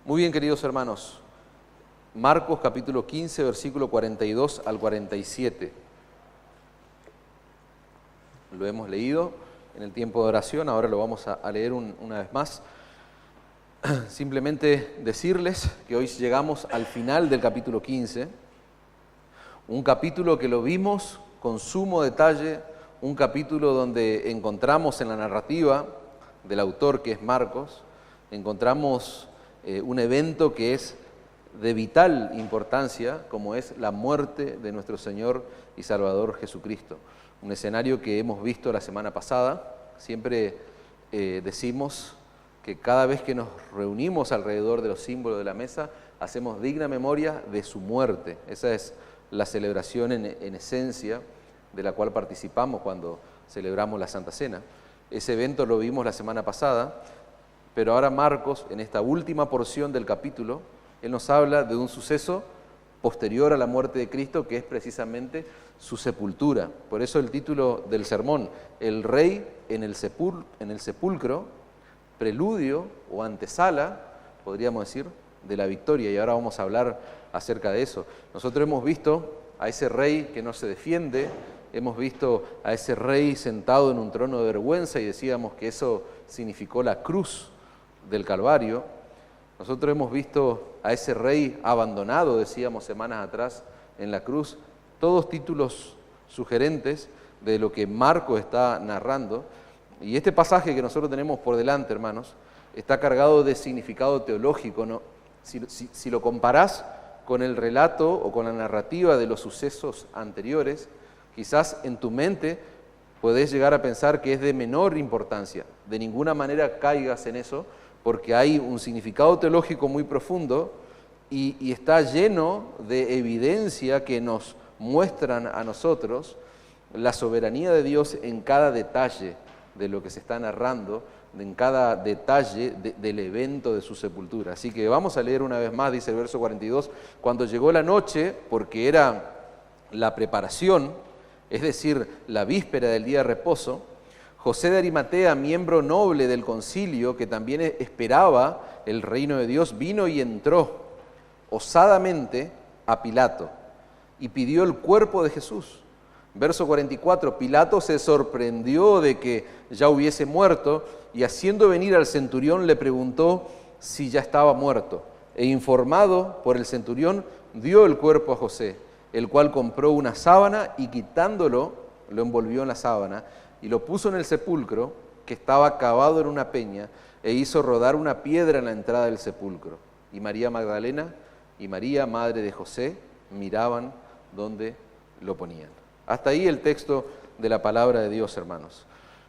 Muy bien, queridos hermanos. Marcos capítulo 15, versículo 42 al 47. Lo hemos leído en el tiempo de oración, ahora lo vamos a leer una vez más. Simplemente decirles que hoy llegamos al final del capítulo 15, un capítulo que lo vimos con sumo detalle, un capítulo donde encontramos en la narrativa del autor, que es Marcos, encontramos un evento que es de vital importancia, como es la muerte de nuestro Señor y Salvador Jesucristo. Un escenario que hemos visto la semana pasada. Siempre decimos que cada vez que nos reunimos alrededor de los símbolos de la mesa, hacemos digna memoria de su muerte. Esa es la celebración en esencia de la cual participamos cuando celebramos la Santa Cena. Ese evento lo vimos la semana pasada, pero ahora Marcos, en esta última porción del capítulo, él nos habla de un suceso posterior a la muerte de Cristo, que es precisamente su sepultura. Por eso el título del sermón, El Rey en el sepulcro, preludio o antesala, podríamos decir, de la victoria. Y ahora vamos a hablar acerca de eso. Nosotros hemos visto a ese rey que no se defiende, hemos visto a ese rey sentado en un trono de vergüenza y decíamos que eso significó la cruz del Calvario. Nosotros hemos visto a ese rey abandonado, decíamos semanas atrás, en la cruz. Todos títulos sugerentes de lo que Marcos está narrando. Y este pasaje que nosotros tenemos por delante, hermanos, está cargado de significado teológico, ¿no? Si lo comparás con el relato o con la narrativa de los sucesos anteriores, quizás en tu mente podés llegar a pensar que es de menor importancia. De ninguna manera caigas en eso, porque hay un significado teológico muy profundo y está lleno de evidencia que nos muestran a nosotros la soberanía de Dios en cada detalle de lo que se está narrando, en cada detalle del evento de su sepultura. Así que vamos a leer una vez más, dice el verso 42, cuando llegó la noche, porque era la preparación, es decir, la víspera del día de reposo, José de Arimatea, miembro noble del concilio, que también esperaba el reino de Dios, vino y entró osadamente a Pilato y pidió el cuerpo de Jesús. Verso 44, Pilato se sorprendió de que ya hubiese muerto y haciendo venir al centurión le preguntó si ya estaba muerto. E informado por el centurión, dio el cuerpo a José, el cual compró una sábana y quitándolo, lo envolvió en la sábana y lo puso en el sepulcro que estaba cavado en una peña e hizo rodar una piedra en la entrada del sepulcro. Y María Magdalena y María, madre de José, miraban donde lo ponían. Hasta ahí el texto de la palabra de Dios, hermanos.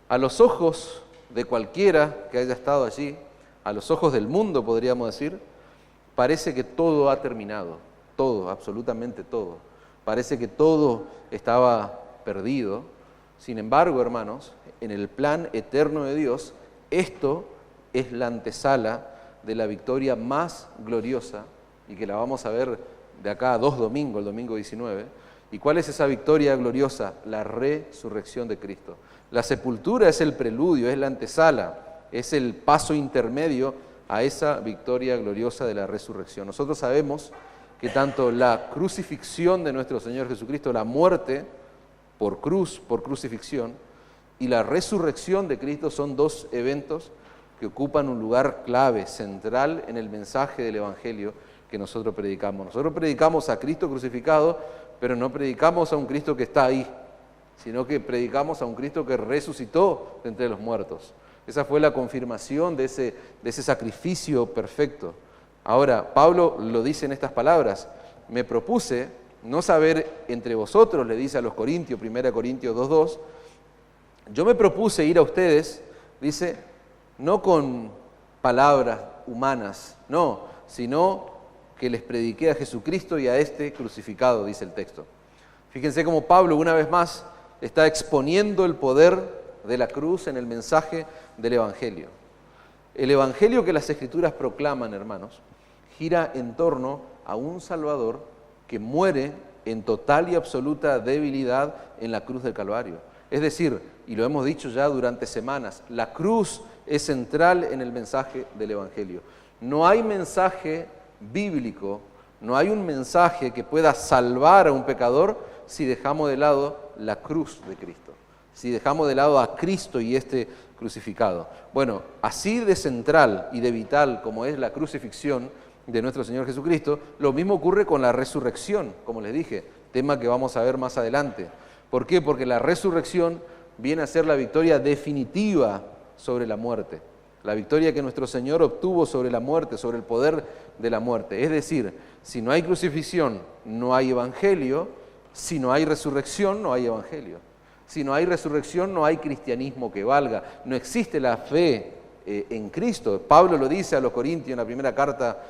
A los ojos de cualquiera que haya estado allí, a los ojos del mundo, podríamos decir, parece que todo ha terminado, todo, absolutamente todo. Parece que todo estaba perdido. Sin embargo, hermanos, en el plan eterno de Dios, esto es la antesala de la victoria más gloriosa y que la vamos a ver de acá a 2 domingos, el domingo 19. ¿Y cuál es esa victoria gloriosa? La resurrección de Cristo. La sepultura es el preludio, es la antesala, es el paso intermedio a esa victoria gloriosa de la resurrección. Nosotros sabemos que tanto la crucifixión de nuestro Señor Jesucristo, la muerte por cruz, por crucifixión, y la resurrección de Cristo son dos eventos que ocupan un lugar clave, central en el mensaje del Evangelio que nosotros predicamos. Nosotros predicamos a Cristo crucificado, pero no predicamos a un Cristo que está ahí, sino que predicamos a un Cristo que resucitó de entre los muertos. Esa fue la confirmación de ese sacrificio perfecto. Ahora, Pablo lo dice en estas palabras: me propuse no saber entre vosotros, le dice a los Corintios, 1 Corintios 2:2, yo me propuse ir a ustedes, dice, no con palabras humanas, no, sino que les prediqué a Jesucristo y a este crucificado, dice el texto. Fíjense cómo Pablo, una vez más, está exponiendo el poder de la cruz en el mensaje del Evangelio. El Evangelio que las Escrituras proclaman, hermanos, gira en torno a un Salvador que muere en total y absoluta debilidad en la cruz del Calvario. Es decir, y lo hemos dicho ya durante semanas, la cruz es central en el mensaje del Evangelio. No hay mensaje bíblico, no hay un mensaje que pueda salvar a un pecador si dejamos de lado la cruz de Cristo, si dejamos de lado a Cristo y este crucificado. Bueno, así de central y de vital como es la crucifixión de nuestro Señor Jesucristo, lo mismo ocurre con la resurrección, como les dije, tema que vamos a ver más adelante. ¿Por qué? Porque la resurrección viene a ser la victoria definitiva sobre la muerte, la victoria que nuestro Señor obtuvo sobre la muerte, sobre el poder de la muerte. Es decir, si no hay crucifixión, no hay evangelio; si no hay resurrección, no hay evangelio; si no hay resurrección, no hay cristianismo que valga. No existe la fe en Cristo. Pablo lo dice a los Corintios en la primera carta,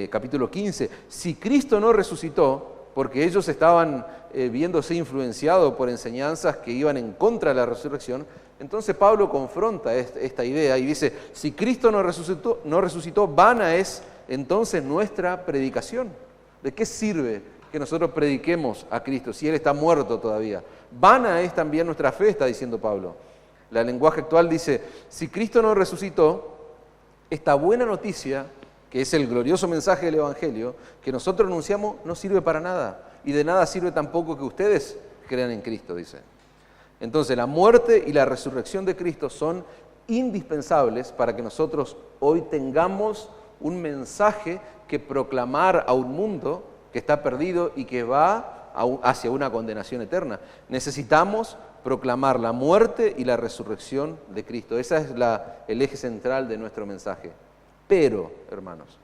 capítulo 15. Si Cristo no resucitó, porque ellos estaban viéndose influenciados por enseñanzas que iban en contra de la resurrección, entonces Pablo confronta esta idea y dice, si Cristo no resucitó, vana es entonces nuestra predicación. ¿De qué sirve que nosotros prediquemos a Cristo si Él está muerto todavía? Vana es también nuestra fe, está diciendo Pablo. El lenguaje actual dice, si Cristo no resucitó, esta buena noticia, que es el glorioso mensaje del Evangelio, que nosotros anunciamos, no sirve para nada. Y de nada sirve tampoco que ustedes crean en Cristo, dice. Entonces, la muerte y la resurrección de Cristo son indispensables para que nosotros hoy tengamos un mensaje que proclamar a un mundo que está perdido y que va hacia una condenación eterna. Necesitamos proclamar la muerte y la resurrección de Cristo. Ese es el eje central de nuestro mensaje. Pero, hermanos,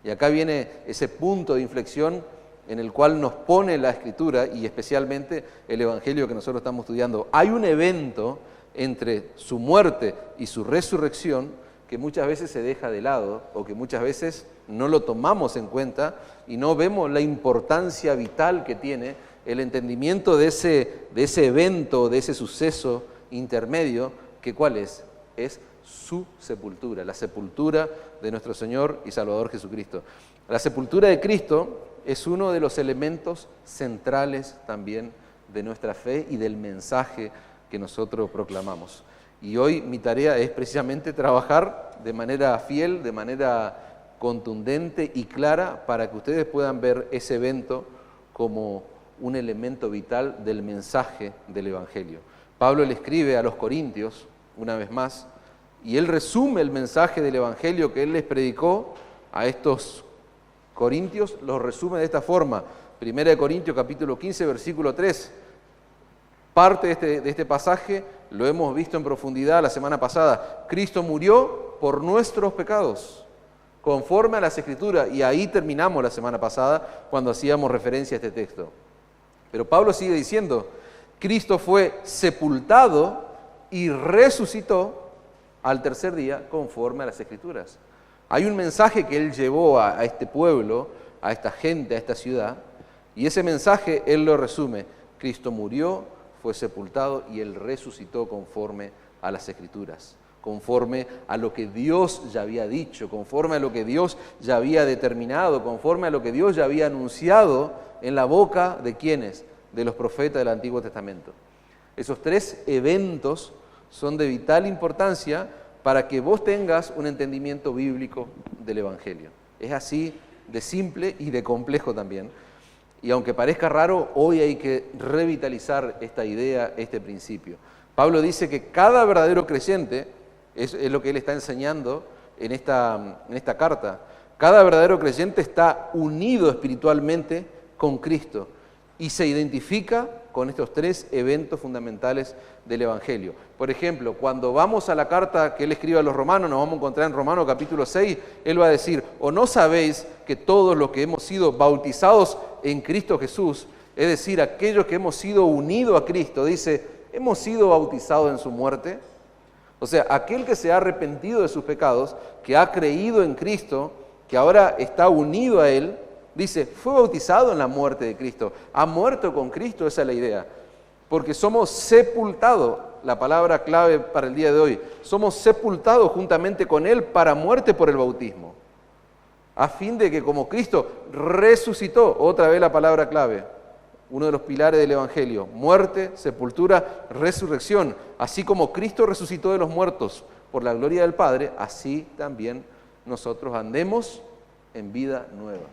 y acá viene ese punto de inflexión en el cual nos pone la Escritura y especialmente el Evangelio que nosotros estamos estudiando. Hay un evento entre su muerte y su resurrección que muchas veces se deja de lado o que muchas veces no lo tomamos en cuenta y no vemos la importancia vital que tiene el entendimiento de ese evento, de ese suceso intermedio, que ¿cuál es? Es su sepultura, la sepultura de nuestro Señor y Salvador Jesucristo. La sepultura de Cristo es uno de los elementos centrales también de nuestra fe y del mensaje que nosotros proclamamos. Y hoy mi tarea es precisamente trabajar de manera fiel, de manera contundente y clara para que ustedes puedan ver ese evento como un elemento vital del mensaje del Evangelio. Pablo le escribe a los Corintios, una vez más, y él resume el mensaje del Evangelio que él les predicó a estos Corintios, lo resume de esta forma. 1 Corintios capítulo 15, versículo 3. Parte de este pasaje lo hemos visto en profundidad la semana pasada. Cristo murió por nuestros pecados, conforme a las Escrituras. Y ahí terminamos la semana pasada cuando hacíamos referencia a este texto. Pero Pablo sigue diciendo, Cristo fue sepultado y resucitó al tercer día conforme a las Escrituras. Hay un mensaje que él llevó a este pueblo, a esta gente, a esta ciudad, y ese mensaje él lo resume. Cristo murió, fue sepultado y él resucitó conforme a las Escrituras, conforme a lo que Dios ya había dicho, conforme a lo que Dios ya había determinado, conforme a lo que Dios ya había anunciado en la boca de ¿quiénes? De los profetas del Antiguo Testamento. Esos tres eventos son de vital importancia para que vos tengas un entendimiento bíblico del Evangelio. Es así de simple y de complejo también. Y aunque parezca raro, hoy hay que revitalizar esta idea, este principio. Pablo dice que cada verdadero creyente, es lo que él está enseñando en esta carta, cada verdadero creyente está unido espiritualmente con Cristo y se identifica con estos tres eventos fundamentales del Evangelio. Por ejemplo, cuando vamos a la carta que él escribe a los romanos, nos vamos a encontrar en Romanos capítulo 6, él va a decir, ¿o no sabéis que todos los que hemos sido bautizados en Cristo Jesús, es decir, aquellos que hemos sido unidos a Cristo, dice, hemos sido bautizados en su muerte? O sea, aquel que se ha arrepentido de sus pecados, que ha creído en Cristo, que ahora está unido a Él, dice, fue bautizado en la muerte de Cristo, ha muerto con Cristo, esa es la idea. Porque somos sepultados, la palabra clave para el día de hoy, somos sepultados juntamente con Él para muerte por el bautismo. A fin de que como Cristo resucitó, otra vez la palabra clave, uno de los pilares del Evangelio, muerte, sepultura, resurrección. Así como Cristo resucitó de los muertos por la gloria del Padre, así también nosotros andemos en vida nueva.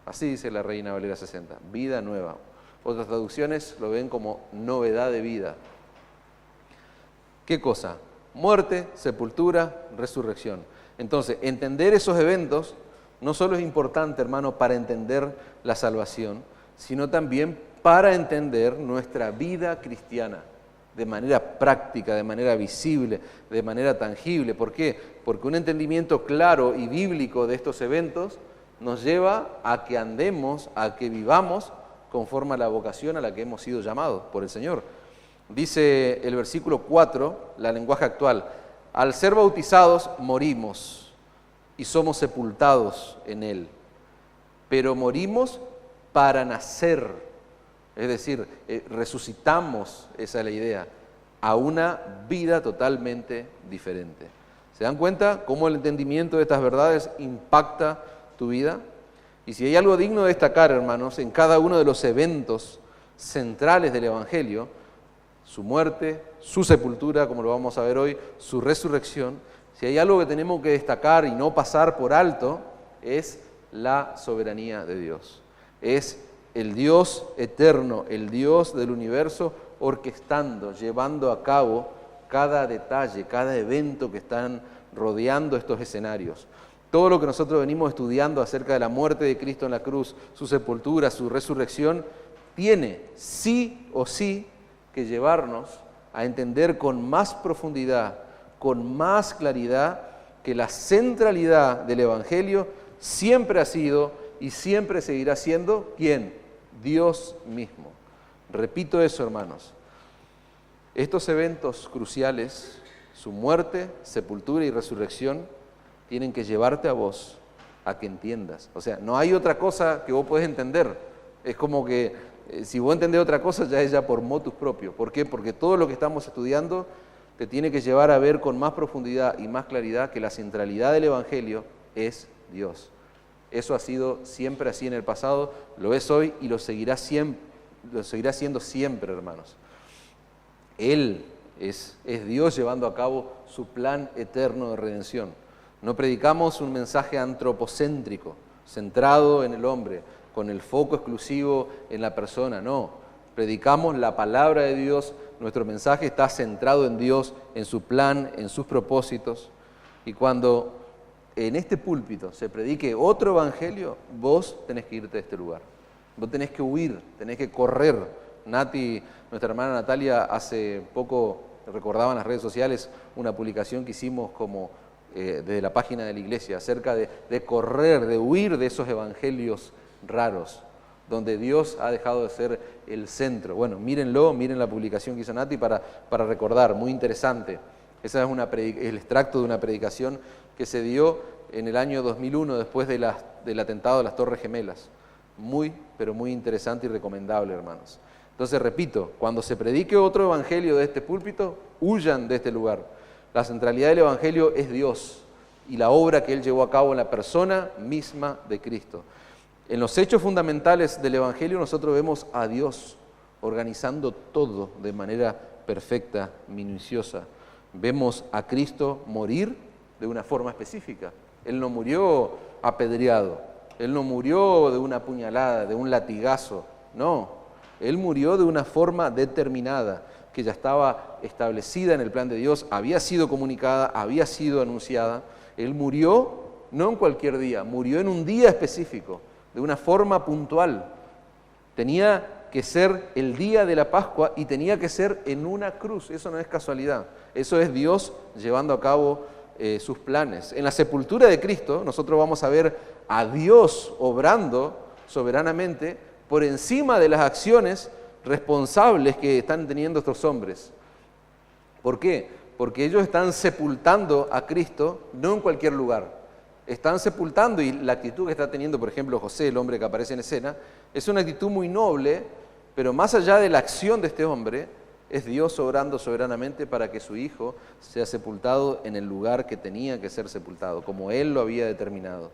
Así dice la Reina Valera 60, vida nueva. Otras traducciones lo ven como novedad de vida. ¿Qué cosa? Muerte, sepultura, resurrección. Entonces, entender esos eventos no solo es importante, hermano, para entender la salvación, sino también para entender nuestra vida cristiana de manera práctica, de manera visible, de manera tangible. ¿Por qué? Porque un entendimiento claro y bíblico de estos eventos nos lleva a que andemos, a que vivamos conforme a la vocación a la que hemos sido llamados por el Señor. Dice el versículo 4, la lenguaje actual: al ser bautizados morimos y somos sepultados en Él, pero morimos para nacer, es decir, resucitamos, esa es la idea, a una vida totalmente diferente. ¿Se dan cuenta cómo el entendimiento de estas verdades impacta tu vida? Y si hay algo digno de destacar, hermanos, en cada uno de los eventos centrales del Evangelio, su muerte, su sepultura, como lo vamos a ver hoy, su resurrección, si hay algo que tenemos que destacar y no pasar por alto, es la soberanía de Dios. Es el Dios eterno, el Dios del universo, orquestando, llevando a cabo cada detalle, cada evento que están rodeando estos escenarios. Todo lo que nosotros venimos estudiando acerca de la muerte de Cristo en la cruz, su sepultura, su resurrección, tiene sí o sí que llevarnos a entender con más profundidad, con más claridad, que la centralidad del Evangelio siempre ha sido y siempre seguirá siendo, ¿quién? Dios mismo. Repito eso, hermanos. Estos eventos cruciales, su muerte, sepultura y resurrección, tienen que llevarte a vos a que entiendas. O sea, no hay otra cosa que vos podés entender. Es como que si vos entendés otra cosa, ya es ya por motus propio. ¿Por qué? Porque todo lo que estamos estudiando te tiene que llevar a ver con más profundidad y más claridad que la centralidad del Evangelio es Dios. Eso ha sido siempre así en el pasado, lo es hoy y lo seguirá siendo siempre, hermanos. Él es Dios llevando a cabo su plan eterno de redención. No predicamos un mensaje antropocéntrico, centrado en el hombre, con el foco exclusivo en la persona, no. Predicamos la palabra de Dios, nuestro mensaje está centrado en Dios, en su plan, en sus propósitos. Y cuando en este púlpito se predique otro evangelio, vos tenés que irte de este lugar. Vos tenés que huir, tenés que correr. Nati, nuestra hermana Natalia, hace poco recordaba en las redes sociales una publicación que hicimos como desde la página de la iglesia, acerca de correr, de huir de esos evangelios raros, donde Dios ha dejado de ser el centro. Bueno, mírenlo, miren la publicación que hizo Nati para recordar, muy interesante. Ese es el extracto de una predicación que se dio en el año 2001, después del atentado de las Torres Gemelas. Muy, pero muy interesante y recomendable, hermanos. Entonces, repito, cuando se predique otro evangelio de este púlpito, huyan de este lugar. La centralidad del Evangelio es Dios y la obra que Él llevó a cabo en la persona misma de Cristo. En los hechos fundamentales del Evangelio nosotros vemos a Dios organizando todo de manera perfecta, minuciosa. Vemos a Cristo morir de una forma específica. Él no murió apedreado, Él no murió de una puñalada, de un latigazo, no. Él murió de una forma determinada, que ya estaba establecida en el plan de Dios, había sido comunicada, había sido anunciada. Él murió no en cualquier día, murió en un día específico, de una forma puntual. Tenía que ser el día de la Pascua y tenía que ser en una cruz. Eso no es casualidad, eso es Dios llevando a cabo sus planes. En la sepultura de Cristo nosotros vamos a ver a Dios obrando soberanamente por encima de las acciones responsables que están teniendo estos hombres. ¿Por qué? Porque ellos están sepultando a Cristo no en cualquier lugar. Están sepultando, y la actitud que está teniendo, por ejemplo, José, el hombre que aparece en escena, es una actitud muy noble, pero más allá de la acción de este hombre, es Dios obrando soberanamente para que su hijo sea sepultado en el lugar que tenía que ser sepultado, como Él lo había determinado.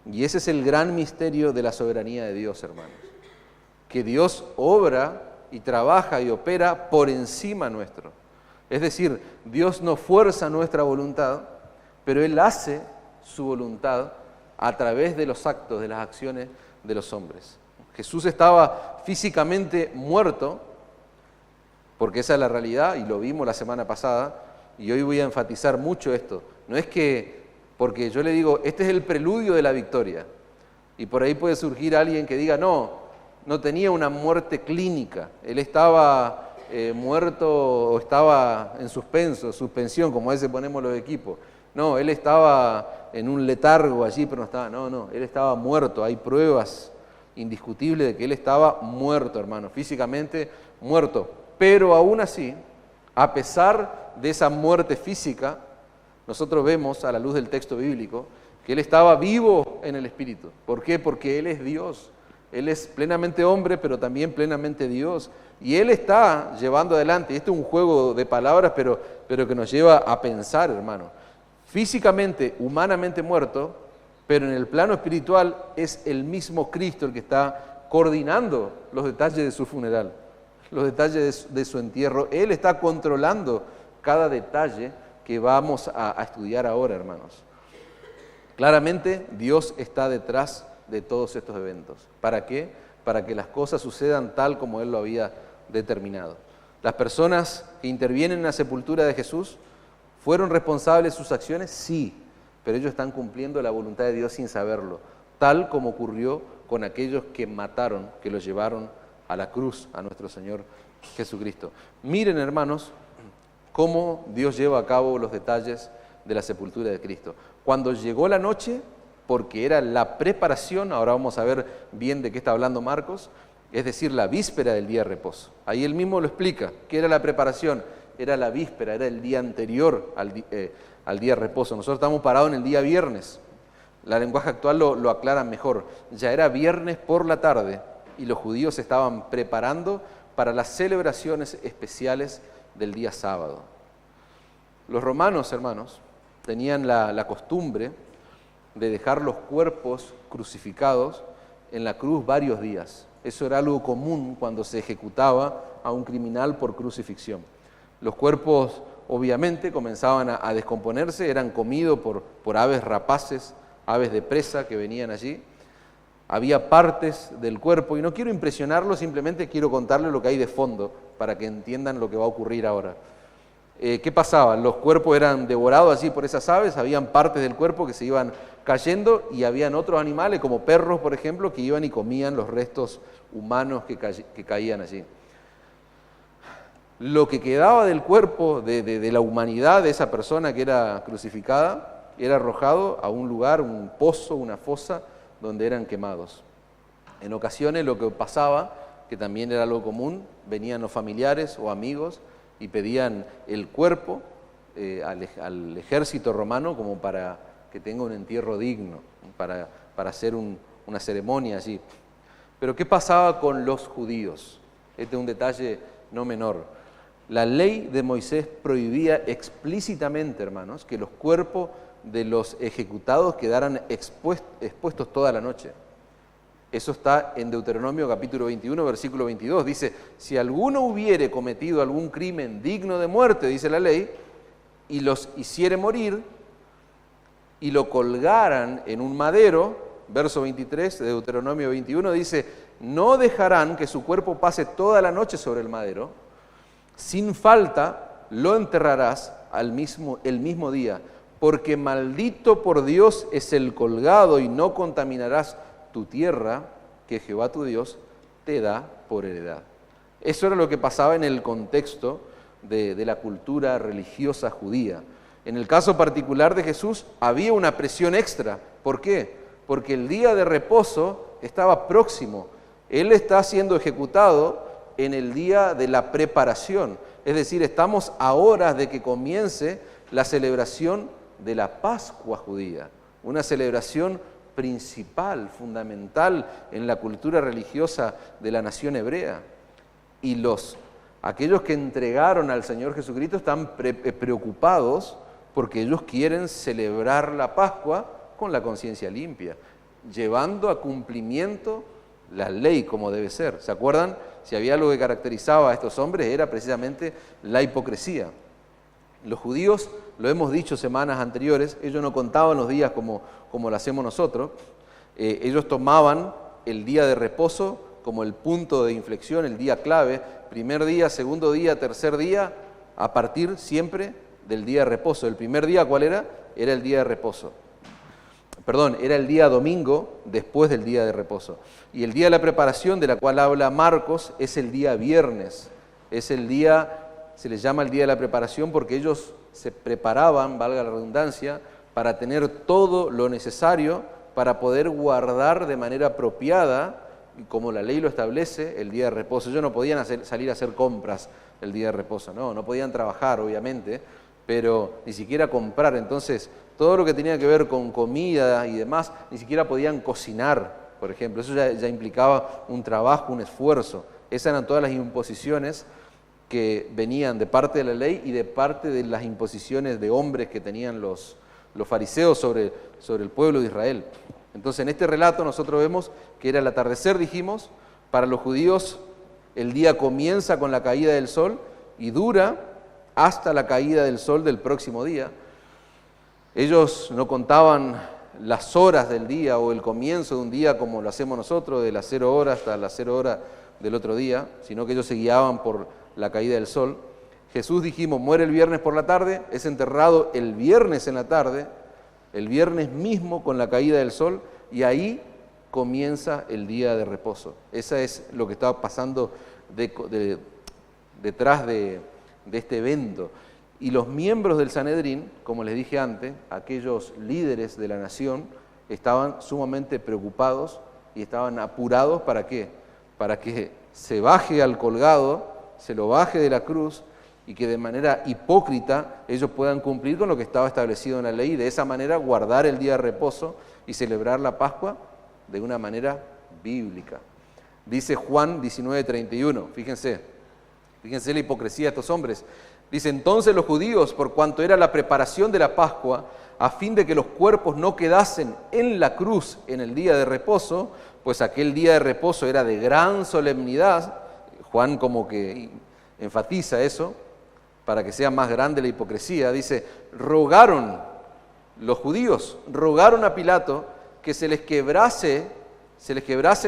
Y ese es el gran misterio de la soberanía de Dios, hermanos. Que Dios obra y trabaja y opera por encima nuestro. Es decir, Dios no fuerza nuestra voluntad, pero Él hace su voluntad a través de los actos, de las acciones de los hombres. Jesús estaba físicamente muerto, porque esa es la realidad, y lo vimos la semana pasada, y hoy voy a enfatizar mucho esto. No es que, porque yo le digo, este es el preludio de la victoria, y por ahí puede surgir alguien que diga, no tenía una muerte clínica, él estaba muerto o estaba en suspensión, como a veces ponemos los equipos. No, él estaba en un letargo allí, pero no estaba, no, él estaba muerto. Hay pruebas indiscutibles de que él estaba muerto, hermano, físicamente muerto. Pero aún así, a pesar de esa muerte física, nosotros vemos a la luz del texto bíblico que él estaba vivo en el Espíritu. ¿Por qué? Porque él es Dios. Él es plenamente hombre, pero también plenamente Dios. Y Él está llevando adelante, esto es un juego de palabras, pero que nos lleva a pensar, hermano. Físicamente, humanamente muerto, pero en el plano espiritual es el mismo Cristo el que está coordinando los detalles de su funeral, los detalles de su entierro. Él está controlando cada detalle que vamos a estudiar ahora, hermanos. Claramente, Dios está detrás de todos estos eventos. ¿Para qué? Para que las cosas sucedan tal como Él lo había determinado. Las personas que intervienen en la sepultura de Jesús, ¿fueron responsables de sus acciones? Sí, pero ellos están cumpliendo la voluntad de Dios sin saberlo, tal como ocurrió con aquellos que mataron, que los llevaron a la cruz, a nuestro Señor Jesucristo. Miren, hermanos, cómo Dios lleva a cabo los detalles de la sepultura de Cristo. Cuando llegó la noche, porque era la preparación, ahora vamos a ver bien de qué está hablando Marcos, es decir, la víspera del día de reposo. Ahí él mismo lo explica, ¿qué era la preparación? Era la víspera, era el día anterior al día de reposo. Nosotros estamos parados en el día viernes, la lenguaje actual lo aclara mejor. Ya era viernes por la tarde y los judíos se estaban preparando para las celebraciones especiales del día sábado. Los romanos, hermanos, tenían la costumbre de dejar los cuerpos crucificados en la cruz varios días. Eso era algo común cuando se ejecutaba a un criminal por crucifixión. Los cuerpos obviamente comenzaban a descomponerse, eran comidos por aves rapaces, aves de presa que venían allí. Había partes del cuerpo, y no quiero impresionarlos, simplemente quiero contarles lo que hay de fondo para que entiendan lo que va a ocurrir ahora. ¿Qué pasaba? Los cuerpos eran devorados allí por esas aves, habían partes del cuerpo que se iban cayendo y habían otros animales, como perros, por ejemplo, que iban y comían los restos humanos que caían allí. Lo que quedaba del cuerpo, de la humanidad de esa persona que era crucificada, era arrojado a un lugar, un pozo, una fosa, donde eran quemados. En ocasiones lo que pasaba, que también era algo común, venían los familiares o amigos y pedían el cuerpo al ejército romano como para que tenga un entierro digno, para hacer una ceremonia allí. Pero ¿qué pasaba con los judíos? Este es un detalle no menor. La ley de Moisés prohibía explícitamente, hermanos, que los cuerpos de los ejecutados quedaran expuestos toda la noche. Eso está en Deuteronomio capítulo 21, versículo 22. Dice, si alguno hubiere cometido algún crimen digno de muerte, dice la ley, y los hiciere morir, y lo colgaran en un madero, verso 23 de Deuteronomio 21, dice, no dejarán que su cuerpo pase toda la noche sobre el madero, sin falta lo enterrarás el mismo día, porque maldito por Dios es el colgado, y no contaminarás tu tierra, que Jehová tu Dios te da por heredad. Eso era lo que pasaba en el contexto de la cultura religiosa judía. En el caso particular de Jesús había una presión extra. ¿Por qué? Porque el día de reposo estaba próximo. Él está siendo ejecutado en el día de la preparación. Es decir, estamos a horas de que comience la celebración de la Pascua judía, una celebración principal, fundamental en la cultura religiosa de la nación hebrea. Y aquellos que entregaron al Señor Jesucristo están preocupados porque ellos quieren celebrar la Pascua con la conciencia limpia, llevando a cumplimiento la ley como debe ser. ¿Se acuerdan? Si había algo que caracterizaba a estos hombres era precisamente la hipocresía. Los judíos lo hemos dicho semanas anteriores, ellos no contaban los días como lo hacemos nosotros. Ellos tomaban el día de reposo como el punto de inflexión, el día clave, primer día, segundo día, tercer día, a partir siempre del día de reposo. El primer día, ¿cuál era? Era el día de reposo. Perdón, era el día domingo después del día de reposo. Y el día de la preparación, de la cual habla Marcos, es el día viernes. Es el día, se les llama el día de la preparación porque ellos se preparaban, valga la redundancia, para tener todo lo necesario para poder guardar de manera apropiada, como la ley lo establece, el día de reposo. Ellos no podían salir a hacer compras el día de reposo, no podían trabajar, obviamente, pero ni siquiera comprar. Entonces, todo lo que tenía que ver con comida y demás, ni siquiera podían cocinar, por ejemplo. Eso ya implicaba un trabajo, un esfuerzo. Esas eran todas las imposiciones que venían de parte de la ley y de parte de las imposiciones de hombres que tenían los fariseos sobre el pueblo de Israel. Entonces, en este relato nosotros vemos que era el atardecer, dijimos. Para los judíos el día comienza con la caída del sol y dura hasta la caída del sol del próximo día. Ellos no contaban las horas del día o el comienzo de un día como lo hacemos nosotros, de las 0 horas hasta las 0 horas del otro día, sino que ellos se guiaban por la caída del sol. Jesús, dijimos, muere el viernes por la tarde, es enterrado el viernes en la tarde, el viernes mismo con la caída del sol, y ahí comienza el día de reposo. Eso es lo que estaba pasando detrás de este evento. Y los miembros del Sanedrín, como les dije antes, aquellos líderes de la nación, estaban sumamente preocupados y estaban apurados. ¿Para qué? Para que se baje al colgado, se lo baje de la cruz y que de manera hipócrita ellos puedan cumplir con lo que estaba establecido en la ley y de esa manera guardar el día de reposo y celebrar la Pascua de una manera bíblica. Dice Juan 19:31, fíjense la hipocresía de estos hombres. Dice, entonces los judíos, por cuanto era la preparación de la Pascua, a fin de que los cuerpos no quedasen en la cruz en el día de reposo, pues aquel día de reposo era de gran solemnidad, Juan como que enfatiza eso, para que sea más grande la hipocresía, dice, los judíos rogaron a Pilato que se les quebrasen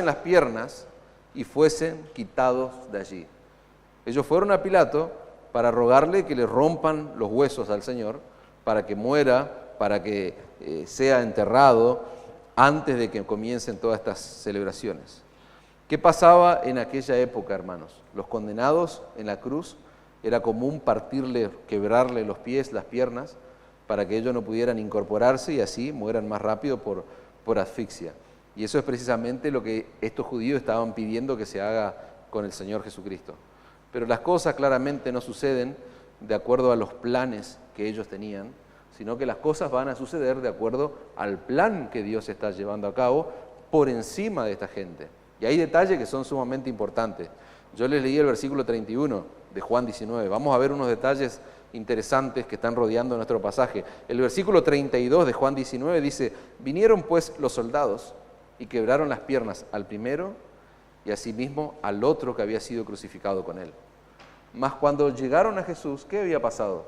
las piernas y fuesen quitados de allí. Ellos fueron a Pilato para rogarle que le rompan los huesos al Señor, para que muera, para que sea enterrado, antes de que comiencen todas estas celebraciones. ¿Qué pasaba en aquella época, hermanos? Los condenados en la cruz era común quebrarle los pies, las piernas, para que ellos no pudieran incorporarse y así mueran más rápido por asfixia. Y eso es precisamente lo que estos judíos estaban pidiendo que se haga con el Señor Jesucristo. Pero las cosas claramente no suceden de acuerdo a los planes que ellos tenían, sino que las cosas van a suceder de acuerdo al plan que Dios está llevando a cabo por encima de esta gente. Y hay detalles que son sumamente importantes. Yo les leí el versículo 31 de Juan 19. Vamos a ver unos detalles interesantes que están rodeando nuestro pasaje. El versículo 32 de Juan 19 dice, vinieron pues los soldados y quebraron las piernas al primero y asimismo al otro que había sido crucificado con él. Mas cuando llegaron a Jesús, ¿qué había pasado?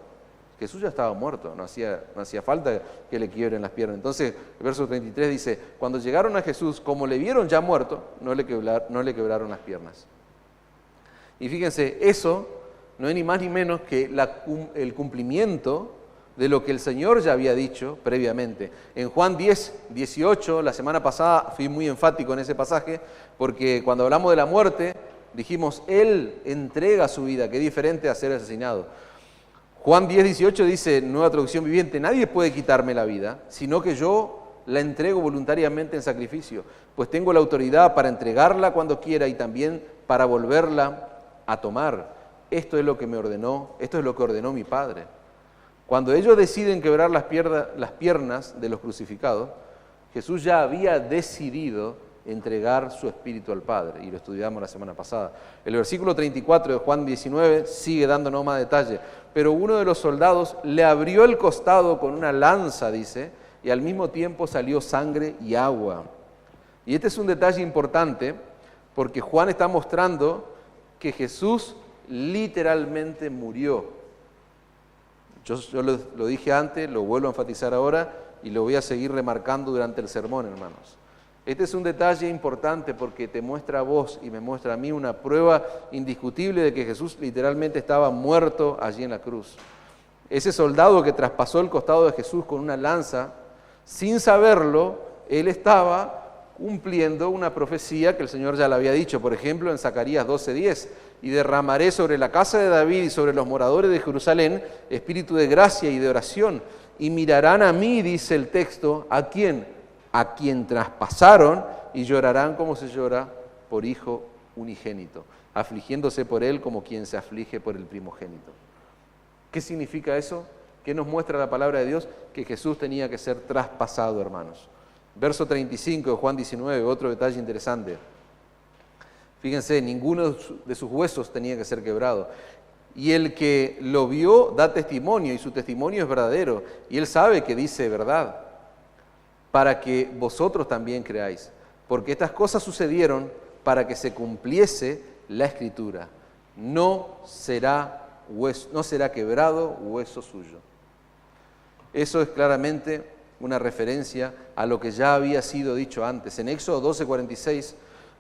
Jesús ya estaba muerto, no hacía falta que le quiebren las piernas. Entonces, el verso 33 dice, cuando llegaron a Jesús, como le vieron ya muerto, no le quebraron las piernas. Y fíjense, eso no es ni más ni menos que el cumplimiento de lo que el Señor ya había dicho previamente. En Juan 10:18, la semana pasada fui muy enfático en ese pasaje, porque cuando hablamos de la muerte, dijimos, Él entrega su vida, que es diferente a ser asesinado. Juan 10:18 dice, nueva traducción viviente, nadie puede quitarme la vida, sino que yo la entrego voluntariamente en sacrificio, pues tengo la autoridad para entregarla cuando quiera y también para volverla a tomar. Esto es lo que me ordenó, esto es lo que ordenó mi Padre. Cuando ellos deciden quebrar las piernas de los crucificados, Jesús ya había decidido entregar su espíritu al Padre, y lo estudiamos la semana pasada. El versículo 34 de Juan 19 sigue dándonos más detalle, pero uno de los soldados le abrió el costado con una lanza, dice, y al mismo tiempo salió sangre y agua. Y este es un detalle importante, porque Juan está mostrando que Jesús literalmente murió. Yo lo dije antes, lo vuelvo a enfatizar ahora y lo voy a seguir remarcando durante el sermón, hermanos. Este es un detalle importante porque te muestra a vos y me muestra a mí una prueba indiscutible de que Jesús literalmente estaba muerto allí en la cruz. Ese soldado que traspasó el costado de Jesús con una lanza, sin saberlo, él estaba cumpliendo una profecía que el Señor ya le había dicho, por ejemplo, en Zacarías 12:10, y derramaré sobre la casa de David y sobre los moradores de Jerusalén espíritu de gracia y de oración, y mirarán a mí, dice el texto, ¿a quién? A quien traspasaron, y llorarán como se llora por hijo unigénito, afligiéndose por él como quien se aflige por el primogénito. ¿Qué significa eso? ¿Qué nos muestra la palabra de Dios? Que Jesús tenía que ser traspasado, hermanos. Verso 35 de Juan 19, otro detalle interesante. Fíjense, ninguno de sus huesos tenía que ser quebrado. Y el que lo vio da testimonio, y su testimonio es verdadero, y él sabe que dice verdad, para que vosotros también creáis. Porque estas cosas sucedieron para que se cumpliese la Escritura. No será quebrado hueso suyo. Eso es claramente una referencia a lo que ya había sido dicho antes. En Éxodo 12:46,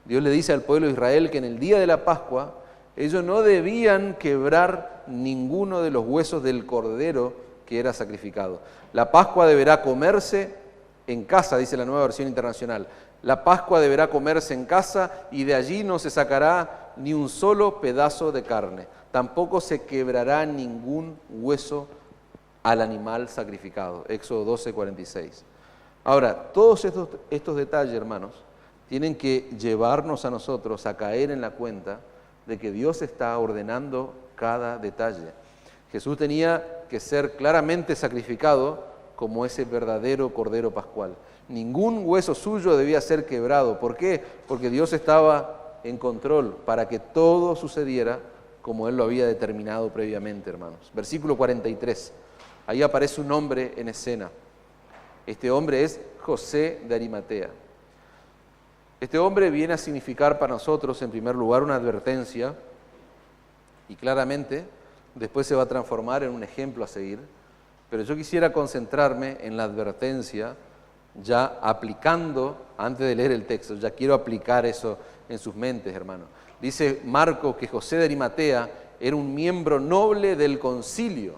Dios le dice al pueblo de Israel que en el día de la Pascua ellos no debían quebrar ninguno de los huesos del cordero que era sacrificado. La Pascua deberá comerse en casa, dice la Nueva Versión Internacional. La Pascua deberá comerse en casa y de allí no se sacará ni un solo pedazo de carne. Tampoco se quebrará ningún hueso al animal sacrificado. Éxodo 12:46. Ahora, todos estos detalles, hermanos, tienen que llevarnos a nosotros a caer en la cuenta de que Dios está ordenando cada detalle. Jesús tenía que ser claramente sacrificado como ese verdadero Cordero Pascual. Ningún hueso suyo debía ser quebrado. ¿Por qué? Porque Dios estaba en control para que todo sucediera como Él lo había determinado previamente, hermanos. Versículo 43. Ahí aparece un hombre en escena. Este hombre es José de Arimatea. Este hombre viene a significar para nosotros, en primer lugar, una advertencia, y claramente después se va a transformar en un ejemplo a seguir, pero yo quisiera concentrarme en la advertencia, ya aplicando, antes de leer el texto, ya quiero aplicar eso en sus mentes, hermano. Dice Marcos que José de Arimatea era un miembro noble del concilio,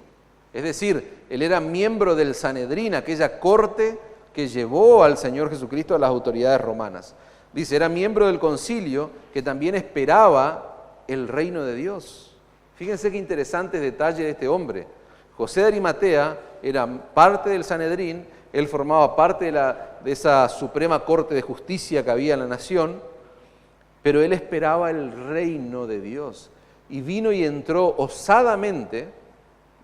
es decir, él era miembro del Sanedrín, aquella corte que llevó al Señor Jesucristo a las autoridades romanas. Dice, era miembro del concilio que también esperaba el reino de Dios. Fíjense qué interesante detalle de este hombre. José de Arimatea era parte del Sanedrín, él formaba parte de esa suprema corte de justicia que había en la nación, pero él esperaba el reino de Dios. Y vino y entró osadamente,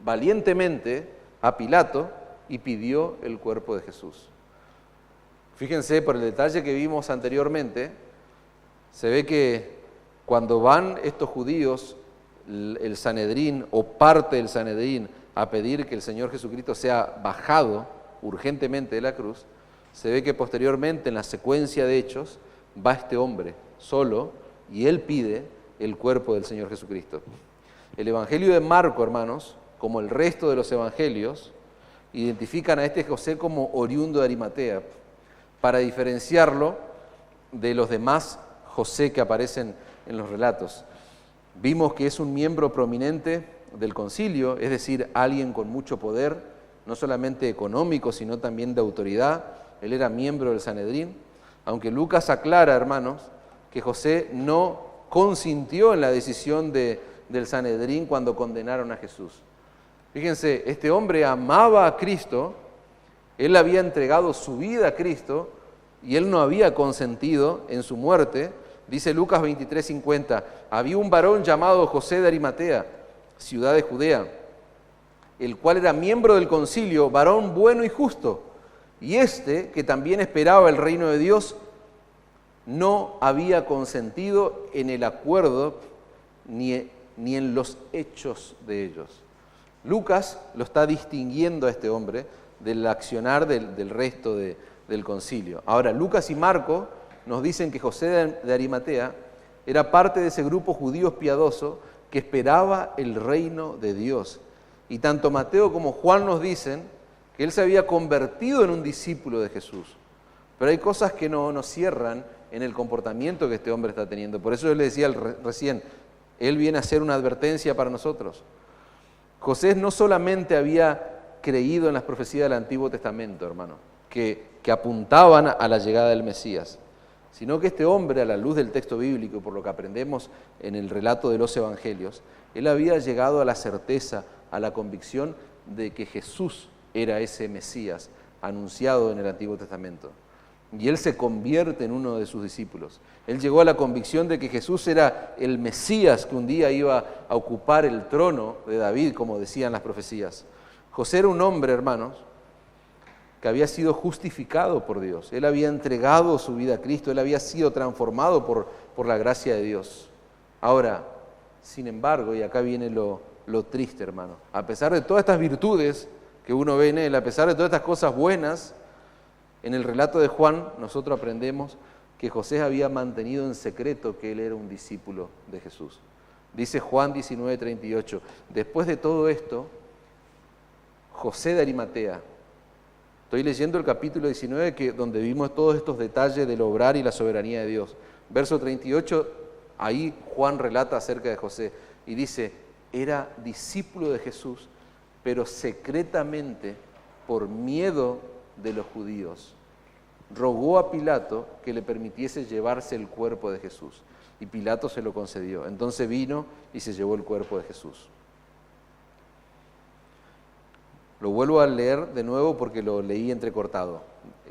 valientemente, a Pilato y pidió el cuerpo de Jesús. Fíjense, por el detalle que vimos anteriormente, se ve que cuando van estos judíos, el Sanedrín o parte del Sanedrín, a pedir que el Señor Jesucristo sea bajado urgentemente de la cruz, se ve que posteriormente en la secuencia de hechos va este hombre solo y él pide el cuerpo del Señor Jesucristo. El Evangelio de Marco, hermanos, como el resto de los evangelios, identifican a este José como oriundo de Arimatea, para diferenciarlo de los demás José que aparecen en los relatos. Vimos que es un miembro prominente del concilio, es decir, alguien con mucho poder, no solamente económico, sino también de autoridad. Él era miembro del Sanedrín, aunque Lucas aclara, hermanos, que José no consintió en la decisión del Sanedrín cuando condenaron a Jesús. Fíjense, este hombre amaba a Cristo, él había entregado su vida a Cristo y él no había consentido en su muerte. Dice Lucas 23:50, había un varón llamado José de Arimatea, ciudad de Judea, el cual era miembro del concilio, varón bueno y justo, y este, que también esperaba el reino de Dios, no había consentido en el acuerdo ni en los hechos de ellos. Lucas lo está distinguiendo a este hombre del accionar del resto del concilio. Ahora, Lucas y Marco nos dicen que José de Arimatea era parte de ese grupo judío piadoso que esperaba el reino de Dios. Y tanto Mateo como Juan nos dicen que él se había convertido en un discípulo de Jesús. Pero hay cosas que no nos cierran en el comportamiento que este hombre está teniendo. Por eso yo le decía recién, él viene a ser una advertencia para nosotros. José no solamente había creído en las profecías del Antiguo Testamento, hermano, que apuntaban a la llegada del Mesías, sino que este hombre, a la luz del texto bíblico, por lo que aprendemos en el relato de los Evangelios, él había llegado a la certeza, a la convicción de que Jesús era ese Mesías anunciado en el Antiguo Testamento. Y él se convierte en uno de sus discípulos. Él llegó a la convicción de que Jesús era el Mesías que un día iba a ocupar el trono de David, como decían las profecías. José era un hombre, hermanos, que había sido justificado por Dios. Él había entregado su vida a Cristo, él había sido transformado por la gracia de Dios. Ahora, sin embargo, y acá viene lo triste, hermano, a pesar de todas estas virtudes que uno ve en él, a pesar de todas estas cosas buenas, en el relato de Juan nosotros aprendemos que José había mantenido en secreto que él era un discípulo de Jesús. Dice Juan 19:38, después de todo esto, José de Arimatea, estoy leyendo el capítulo 19 donde vimos todos estos detalles del obrar y la soberanía de Dios. Verso 38, ahí Juan relata acerca de José y dice, era discípulo de Jesús, pero secretamente por miedo de los judíos, rogó a Pilato que le permitiese llevarse el cuerpo de Jesús. Y Pilato se lo concedió. Entonces vino y se llevó el cuerpo de Jesús. Lo vuelvo a leer de nuevo porque lo leí entrecortado.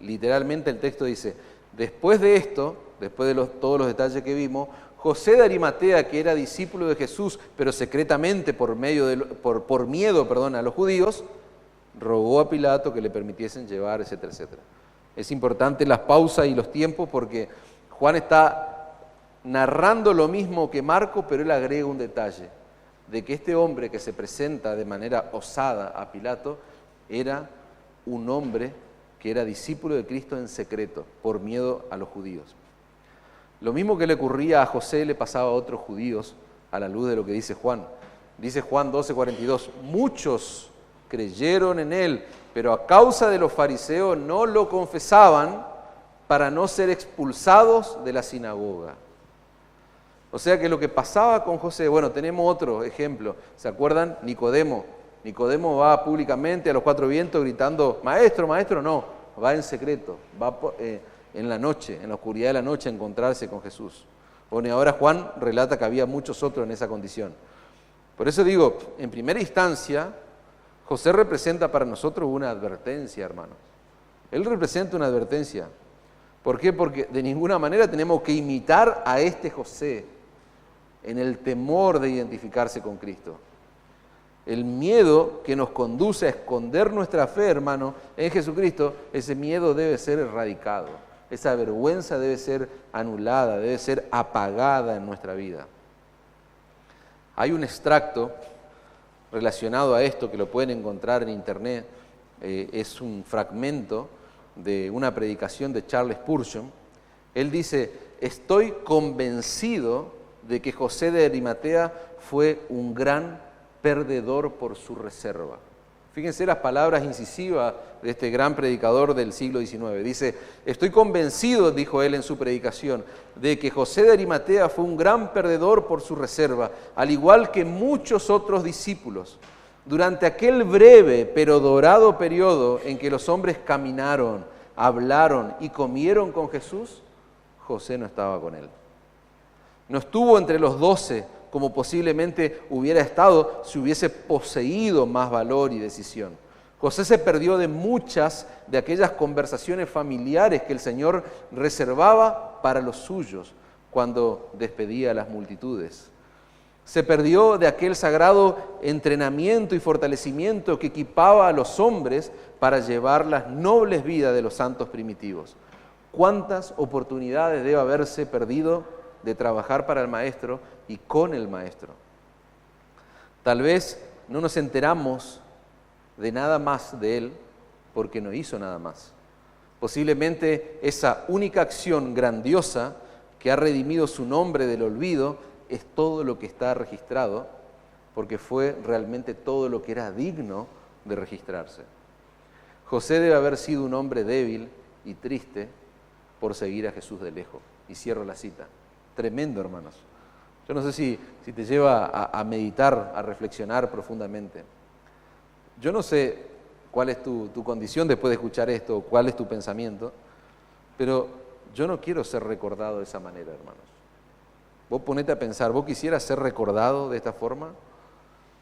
Literalmente el texto dice, después de esto, después de todos los detalles que vimos, José de Arimatea, que era discípulo de Jesús, pero secretamente por miedo a los judíos, rogó a Pilato que le permitiesen llevar, etcétera, etcétera. Es importante las pausas y los tiempos porque Juan está narrando lo mismo que Marco, pero él agrega un detalle, de que este hombre que se presenta de manera osada a Pilato era un hombre que era discípulo de Cristo en secreto, por miedo a los judíos. Lo mismo que le ocurría a José le pasaba a otros judíos a la luz de lo que dice Juan. Dice Juan 12:42, muchos creyeron en él, pero a causa de los fariseos no lo confesaban para no ser expulsados de la sinagoga. O sea que lo que pasaba con José, bueno, tenemos otro ejemplo, ¿se acuerdan? Nicodemo. Nicodemo va públicamente a los cuatro vientos gritando, maestro, maestro, no, va en secreto, va en la noche, en la oscuridad de la noche a encontrarse con Jesús. Bueno, y ahora Juan relata que había muchos otros en esa condición. Por eso digo, en primera instancia, José representa para nosotros una advertencia, hermanos. Él representa una advertencia. ¿Por qué? Porque de ninguna manera tenemos que imitar a este José en el temor de identificarse con Cristo. El miedo que nos conduce a esconder nuestra fe, hermano, en Jesucristo, ese miedo debe ser erradicado. Esa vergüenza debe ser anulada, debe ser apagada en nuestra vida. Hay un extracto relacionado a esto que lo pueden encontrar en internet, es un fragmento de una predicación de Charles Spurgeon. Él dice, estoy convencido de que José de Arimatea fue un gran perdedor por su reserva. Fíjense las palabras incisivas de este gran predicador del siglo XIX. Dice, estoy convencido, dijo él en su predicación, de que José de Arimatea fue un gran perdedor por su reserva, al igual que muchos otros discípulos. Durante aquel breve pero dorado periodo en que los hombres caminaron, hablaron y comieron con Jesús, José no estaba con él. No estuvo entre los 12 como posiblemente hubiera estado si hubiese poseído más valor y decisión. José se perdió de muchas de aquellas conversaciones familiares que el Señor reservaba para los suyos cuando despedía a las multitudes. Se perdió de aquel sagrado entrenamiento y fortalecimiento que equipaba a los hombres para llevar las nobles vidas de los santos primitivos. ¿Cuántas oportunidades debe haberse perdido de trabajar para el Maestro y con el Maestro? Tal vez no nos enteramos de nada más de Él porque no hizo nada más. Posiblemente esa única acción grandiosa que ha redimido su nombre del olvido es todo lo que está registrado porque fue realmente todo lo que era digno de registrarse. José debe haber sido un hombre débil y triste por seguir a Jesús de lejos. Y cierro la cita. Tremendo, hermanos. Yo no sé si te lleva a meditar, a reflexionar profundamente. Yo no sé cuál es tu condición después de escuchar esto, cuál es tu pensamiento, pero yo no quiero ser recordado de esa manera, hermanos. Vos ponete a pensar, ¿vos quisieras ser recordado de esta forma?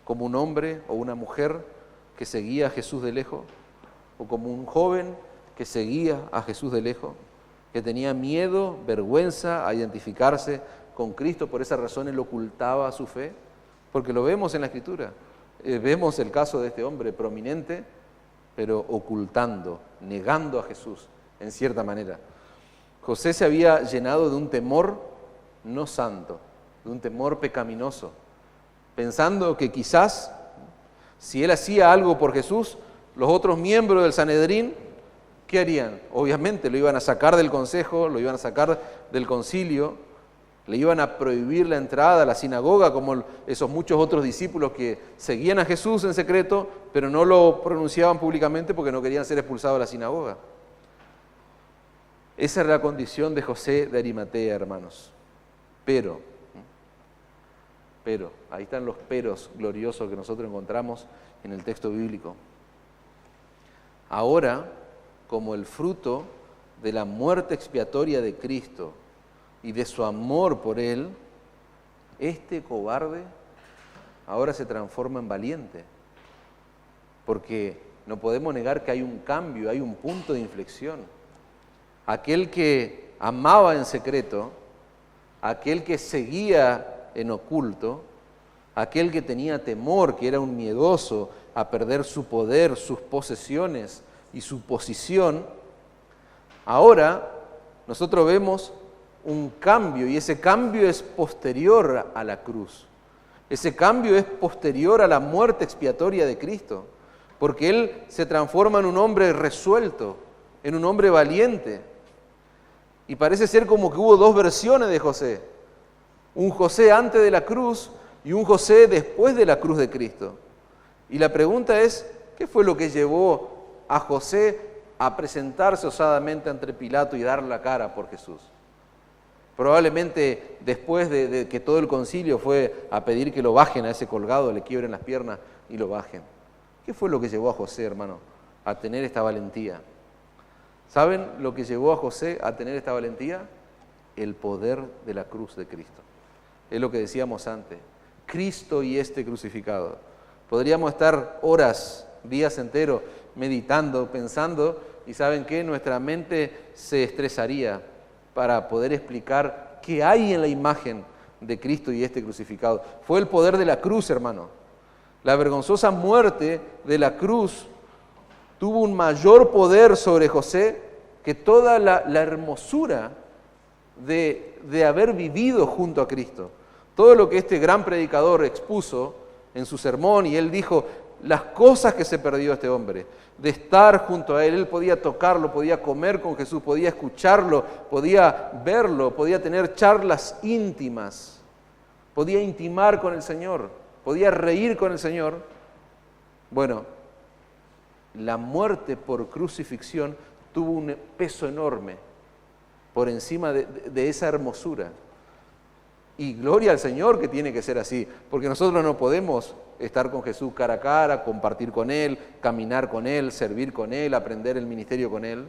¿Como un hombre o una mujer que seguía a Jesús de lejos? ¿O como un joven que seguía a Jesús de lejos? Que tenía miedo, vergüenza a identificarse con Cristo, por esa razón él ocultaba su fe, porque lo vemos en la Escritura. Vemos el caso de este hombre prominente, pero ocultando, negando a Jesús, en cierta manera. José se había llenado de un temor no santo, de un temor pecaminoso, pensando que quizás, si él hacía algo por Jesús, los otros miembros del Sanedrín, ¿qué harían? Obviamente lo iban a sacar del consejo, lo iban a sacar del concilio, le iban a prohibir la entrada a la sinagoga, como esos muchos otros discípulos que seguían a Jesús en secreto, pero no lo pronunciaban públicamente porque no querían ser expulsados de la sinagoga. Esa era la condición de José de Arimatea, hermanos. Pero, ahí están los peros gloriosos que nosotros encontramos en el texto bíblico. Ahora, como el fruto de la muerte expiatoria de Cristo y de su amor por Él, este cobarde ahora se transforma en valiente, porque no podemos negar que hay un cambio, hay un punto de inflexión. Aquel que amaba en secreto, aquel que seguía en oculto, aquel que tenía temor, que era un miedoso a perder su poder, sus posesiones y su posición, ahora nosotros vemos un cambio, y ese cambio es posterior a la cruz. Ese cambio es posterior a la muerte expiatoria de Cristo, porque Él se transforma en un hombre resuelto, en un hombre valiente. Y parece ser como que hubo dos versiones de José. Un José antes de la cruz y un José después de la cruz de Cristo. Y la pregunta es, ¿qué fue lo que llevó a José a presentarse osadamente ante Pilato y dar la cara por Jesús? Probablemente después de que todo el concilio fue a pedir que lo bajen a ese colgado, le quiebren las piernas y lo bajen. ¿Qué fue lo que llevó a José, hermano, a tener esta valentía? ¿Saben lo que llevó a José a tener esta valentía? El poder de la cruz de Cristo. Es lo que decíamos antes. Cristo y este crucificado. Podríamos estar horas, días enteros, meditando, pensando, y ¿saben qué? Nuestra mente se estresaría para poder explicar qué hay en la imagen de Cristo y este crucificado. Fue el poder de la cruz, hermano. La vergonzosa muerte de la cruz tuvo un mayor poder sobre José que toda la hermosura de haber vivido junto a Cristo. Todo lo que este gran predicador expuso en su sermón, y él dijo las cosas que se perdió este hombre, de estar junto a él podía tocarlo, podía comer con Jesús, podía escucharlo, podía verlo, podía tener charlas íntimas, podía intimar con el Señor, podía reír con el Señor. Bueno, la muerte por crucifixión tuvo un peso enorme por encima de esa hermosura. Y gloria al Señor que tiene que ser así, porque nosotros no podemos estar con Jesús cara a cara, compartir con Él, caminar con Él, servir con Él, aprender el ministerio con Él.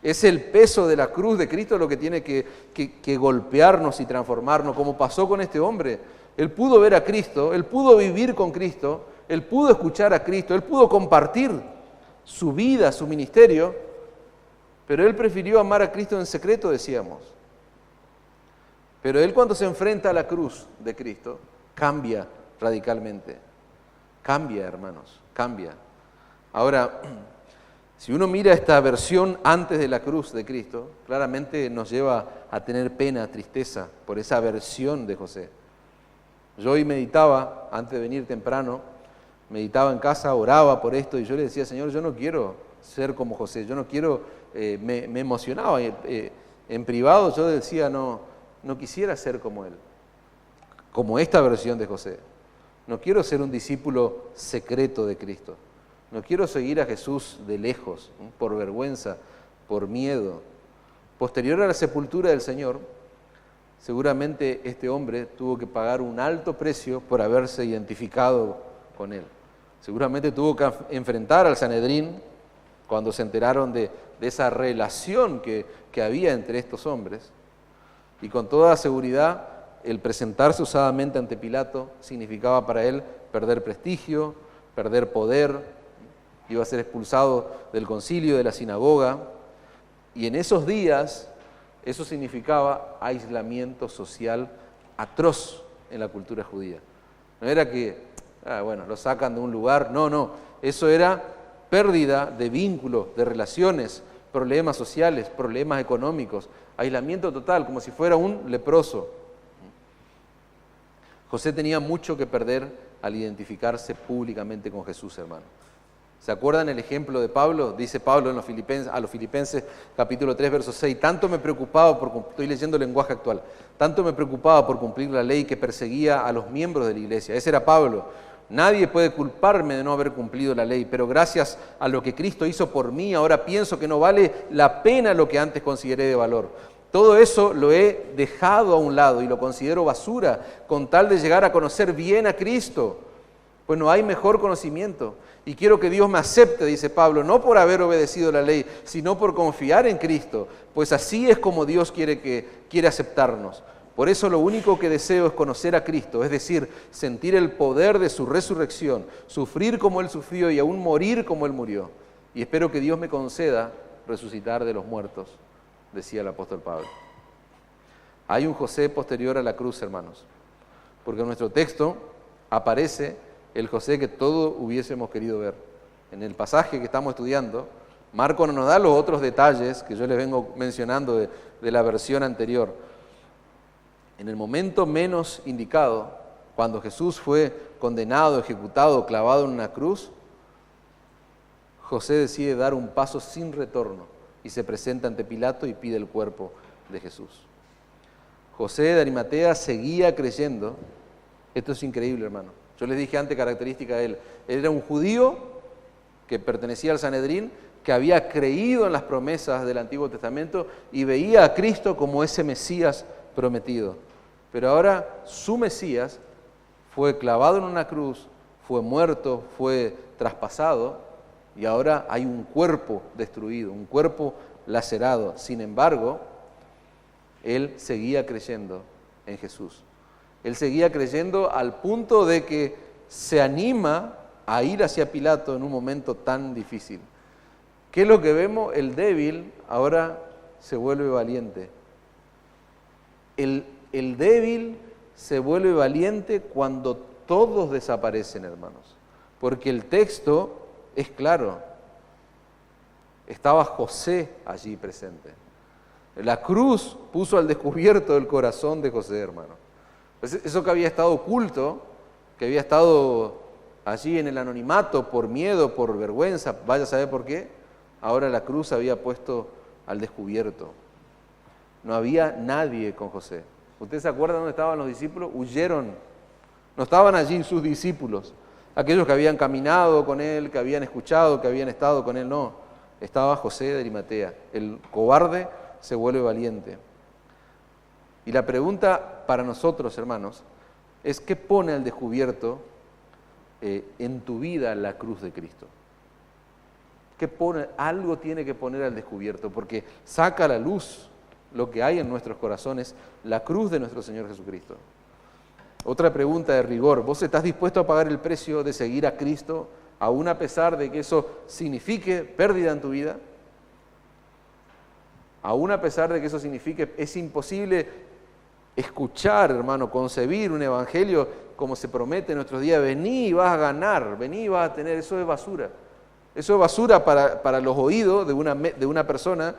Es el peso de la cruz de Cristo lo que tiene que golpearnos y transformarnos, como pasó con este hombre. Él pudo ver a Cristo, él pudo vivir con Cristo, él pudo escuchar a Cristo, él pudo compartir su vida, su ministerio, pero él prefirió amar a Cristo en secreto, decíamos. Pero él, cuando se enfrenta a la cruz de Cristo, cambia radicalmente. Cambia, hermanos, cambia. Ahora, si uno mira esta versión antes de la cruz de Cristo, claramente nos lleva a tener pena, tristeza por esa versión de José. Yo hoy meditaba, antes de venir temprano, meditaba en casa, oraba por esto, y yo le decía, Señor, yo no quiero ser como José, yo no quiero, me emocionaba. En privado yo decía, no quisiera ser como él, como esta versión de José. no quiero ser un discípulo secreto de Cristo. No quiero seguir a Jesús de lejos, por vergüenza, por miedo. Posterior a la sepultura del Señor, seguramente este hombre tuvo que pagar un alto precio por haberse identificado con él. Seguramente tuvo que enfrentar al Sanedrín cuando se enteraron de esa relación que había entre estos hombres. Y con toda seguridad, el presentarse usadamente ante Pilato significaba para él perder prestigio, perder poder, iba a ser expulsado del concilio, de la sinagoga. Y en esos días, eso significaba aislamiento social atroz en la cultura judía. No era que, lo sacan de un lugar, no, eso era pérdida de vínculos, de relaciones, problemas sociales, problemas económicos, aislamiento total, como si fuera un leproso. José tenía mucho que perder al identificarse públicamente con Jesús, hermano. ¿Se acuerdan el ejemplo de Pablo? Dice Pablo a los Filipenses, capítulo 3, verso 6, tanto me preocupaba estoy leyendo el lenguaje actual, tanto me preocupaba por cumplir la ley que perseguía a los miembros de la iglesia. Ese era Pablo. Nadie puede culparme de no haber cumplido la ley, pero gracias a lo que Cristo hizo por mí, ahora pienso que no vale la pena lo que antes consideré de valor. Todo eso lo he dejado a un lado y lo considero basura, con tal de llegar a conocer bien a Cristo, pues no hay mejor conocimiento. Y quiero que Dios me acepte, dice Pablo, no por haber obedecido la ley, sino por confiar en Cristo, pues así es como Dios quiere aceptarnos. Por eso lo único que deseo es conocer a Cristo, es decir, sentir el poder de su resurrección, sufrir como Él sufrió y aún morir como Él murió. Y espero que Dios me conceda resucitar de los muertos, decía el apóstol Pablo. Hay un José posterior a la cruz, hermanos, porque en nuestro texto aparece el José que todos hubiésemos querido ver. En el pasaje que estamos estudiando, Marco no nos da los otros detalles que yo les vengo mencionando de la versión anterior. En el momento menos indicado, cuando Jesús fue condenado, ejecutado, clavado en una cruz, José decide dar un paso sin retorno y se presenta ante Pilato y pide el cuerpo de Jesús. José de Arimatea seguía creyendo. Esto es increíble, hermano. Yo les dije antes característica de él. Él era un judío que pertenecía al Sanedrín, que había creído en las promesas del Antiguo Testamento y veía a Cristo como ese Mesías prometido. Pero ahora su Mesías fue clavado en una cruz, fue muerto, fue traspasado y ahora hay un cuerpo destruido, un cuerpo lacerado. Sin embargo, él seguía creyendo en Jesús. Él seguía creyendo al punto de que se anima a ir hacia Pilato en un momento tan difícil. ¿Qué es lo que vemos? El débil ahora se vuelve valiente. El débil se vuelve valiente cuando todos desaparecen, hermanos. Porque el texto es claro. Estaba José allí presente. La cruz puso al descubierto el corazón de José, hermano. Eso que había estado oculto, que había estado allí en el anonimato por miedo, por vergüenza, vaya a saber por qué, ahora la cruz había puesto al descubierto. No había nadie con José. ¿Ustedes se acuerdan dónde estaban los discípulos? Huyeron. No estaban allí sus discípulos, aquellos que habían caminado con él, que habían escuchado, que habían estado con él. No, estaba José de Arimatea. El cobarde se vuelve valiente. Y la pregunta para nosotros, hermanos, es ¿qué pone al descubierto en tu vida la cruz de Cristo? ¿Qué pone? Algo tiene que poner al descubierto, porque saca a la luz lo que hay en nuestros corazones, la cruz de nuestro Señor Jesucristo. Otra pregunta de rigor, ¿vos estás dispuesto a pagar el precio de seguir a Cristo, aún a pesar de que eso signifique pérdida en tu vida? Aún a pesar de que eso signifique, es imposible escuchar, hermano, concebir un evangelio como se promete en nuestros días. Vení y vas a ganar, vení y vas a tener, eso es basura. Eso es basura para los oídos de una persona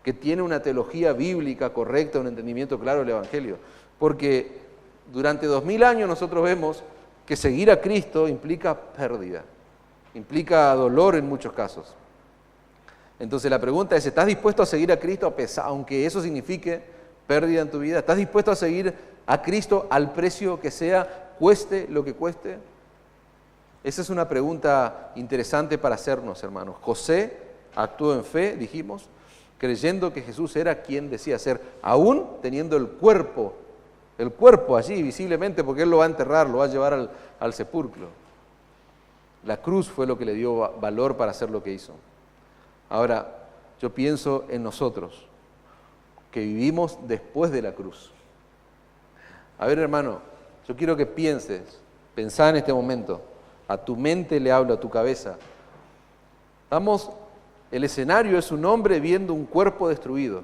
que tiene una teología bíblica correcta, un entendimiento claro del evangelio. Porque durante 2000 años nosotros vemos que seguir a Cristo implica pérdida, implica dolor en muchos casos. Entonces la pregunta es, ¿estás dispuesto a seguir a Cristo aunque eso signifique pérdida en tu vida? ¿Estás dispuesto a seguir a Cristo al precio que sea, cueste lo que cueste? Esa es una pregunta interesante para hacernos, hermanos. José actuó en fe, dijimos, creyendo que Jesús era quien decía ser, aún teniendo el cuerpo allí visiblemente, porque Él lo va a enterrar, lo va a llevar al sepulcro. La cruz fue lo que le dio valor para hacer lo que hizo. Ahora, yo pienso en nosotros, que vivimos después de la cruz. A ver, hermano, yo quiero que pensá en este momento, a tu mente le hablo, a tu cabeza. El escenario es un hombre viendo un cuerpo destruido.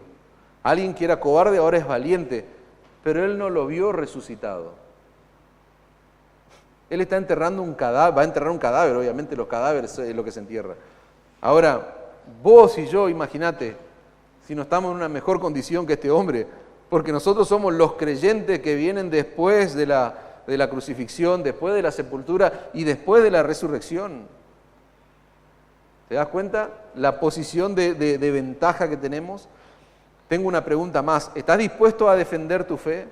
Alguien que era cobarde ahora es valiente, pero él no lo vio resucitado. Él está enterrando un cadáver, va a enterrar un cadáver, obviamente los cadáveres es lo que se entierra. Ahora, vos y yo, imagínate, si no estamos en una mejor condición que este hombre, porque nosotros somos los creyentes que vienen después de la crucifixión, después de la sepultura y después de la resurrección. ¿Te das cuenta? La posición de ventaja que tenemos. Tengo una pregunta más. ¿Estás dispuesto a defender tu fe?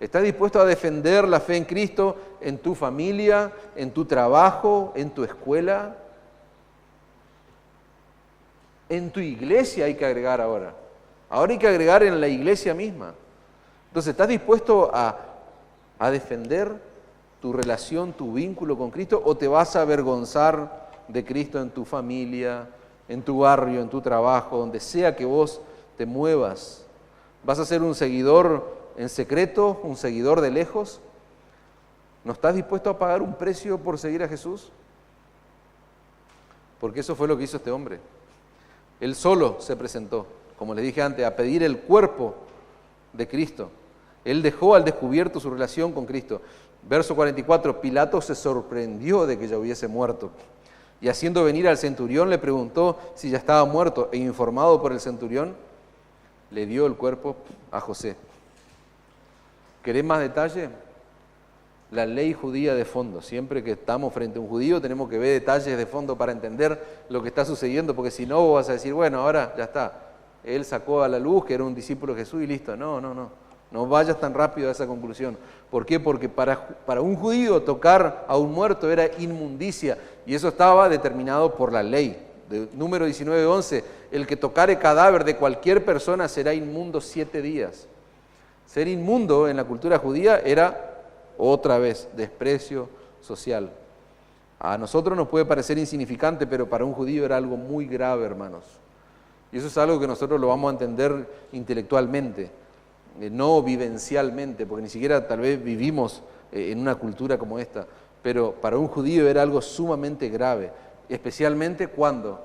¿Estás dispuesto a defender la fe en Cristo en tu familia, en tu trabajo, en tu escuela? En tu iglesia hay que agregar ahora. Ahora hay que agregar en la iglesia misma. Entonces, ¿estás dispuesto a defender tu relación, tu vínculo con Cristo, o te vas a avergonzar de Cristo en tu familia, en tu barrio, en tu trabajo, donde sea que vos te muevas? ¿Vas a ser un seguidor en secreto, un seguidor de lejos? ¿No estás dispuesto a pagar un precio por seguir a Jesús? Porque eso fue lo que hizo este hombre. Él solo se presentó, como les dije antes, a pedir el cuerpo de Cristo. Él dejó al descubierto su relación con Cristo. Verso 44, Pilato se sorprendió de que ya hubiese muerto. Y haciendo venir al centurión le preguntó si ya estaba muerto, e informado por el centurión, le dio el cuerpo a José. ¿Querés más detalle? La ley judía de fondo. Siempre que estamos frente a un judío tenemos que ver detalles de fondo para entender lo que está sucediendo, porque si no vos vas a decir, bueno, ahora ya está. Él sacó a la luz que era un discípulo de Jesús y listo. No vayas tan rápido a esa conclusión. ¿Por qué? Porque para un judío tocar a un muerto era inmundicia, y eso estaba determinado por la ley. De número 19:11, el que tocare cadáver de cualquier persona será inmundo 7 días. Ser inmundo en la cultura judía era, otra vez, desprecio social. A nosotros nos puede parecer insignificante, pero para un judío era algo muy grave, hermanos. Y eso es algo que nosotros lo vamos a entender intelectualmente, no vivencialmente, porque ni siquiera tal vez vivimos en una cultura como esta, pero para un judío era algo sumamente grave, especialmente cuando,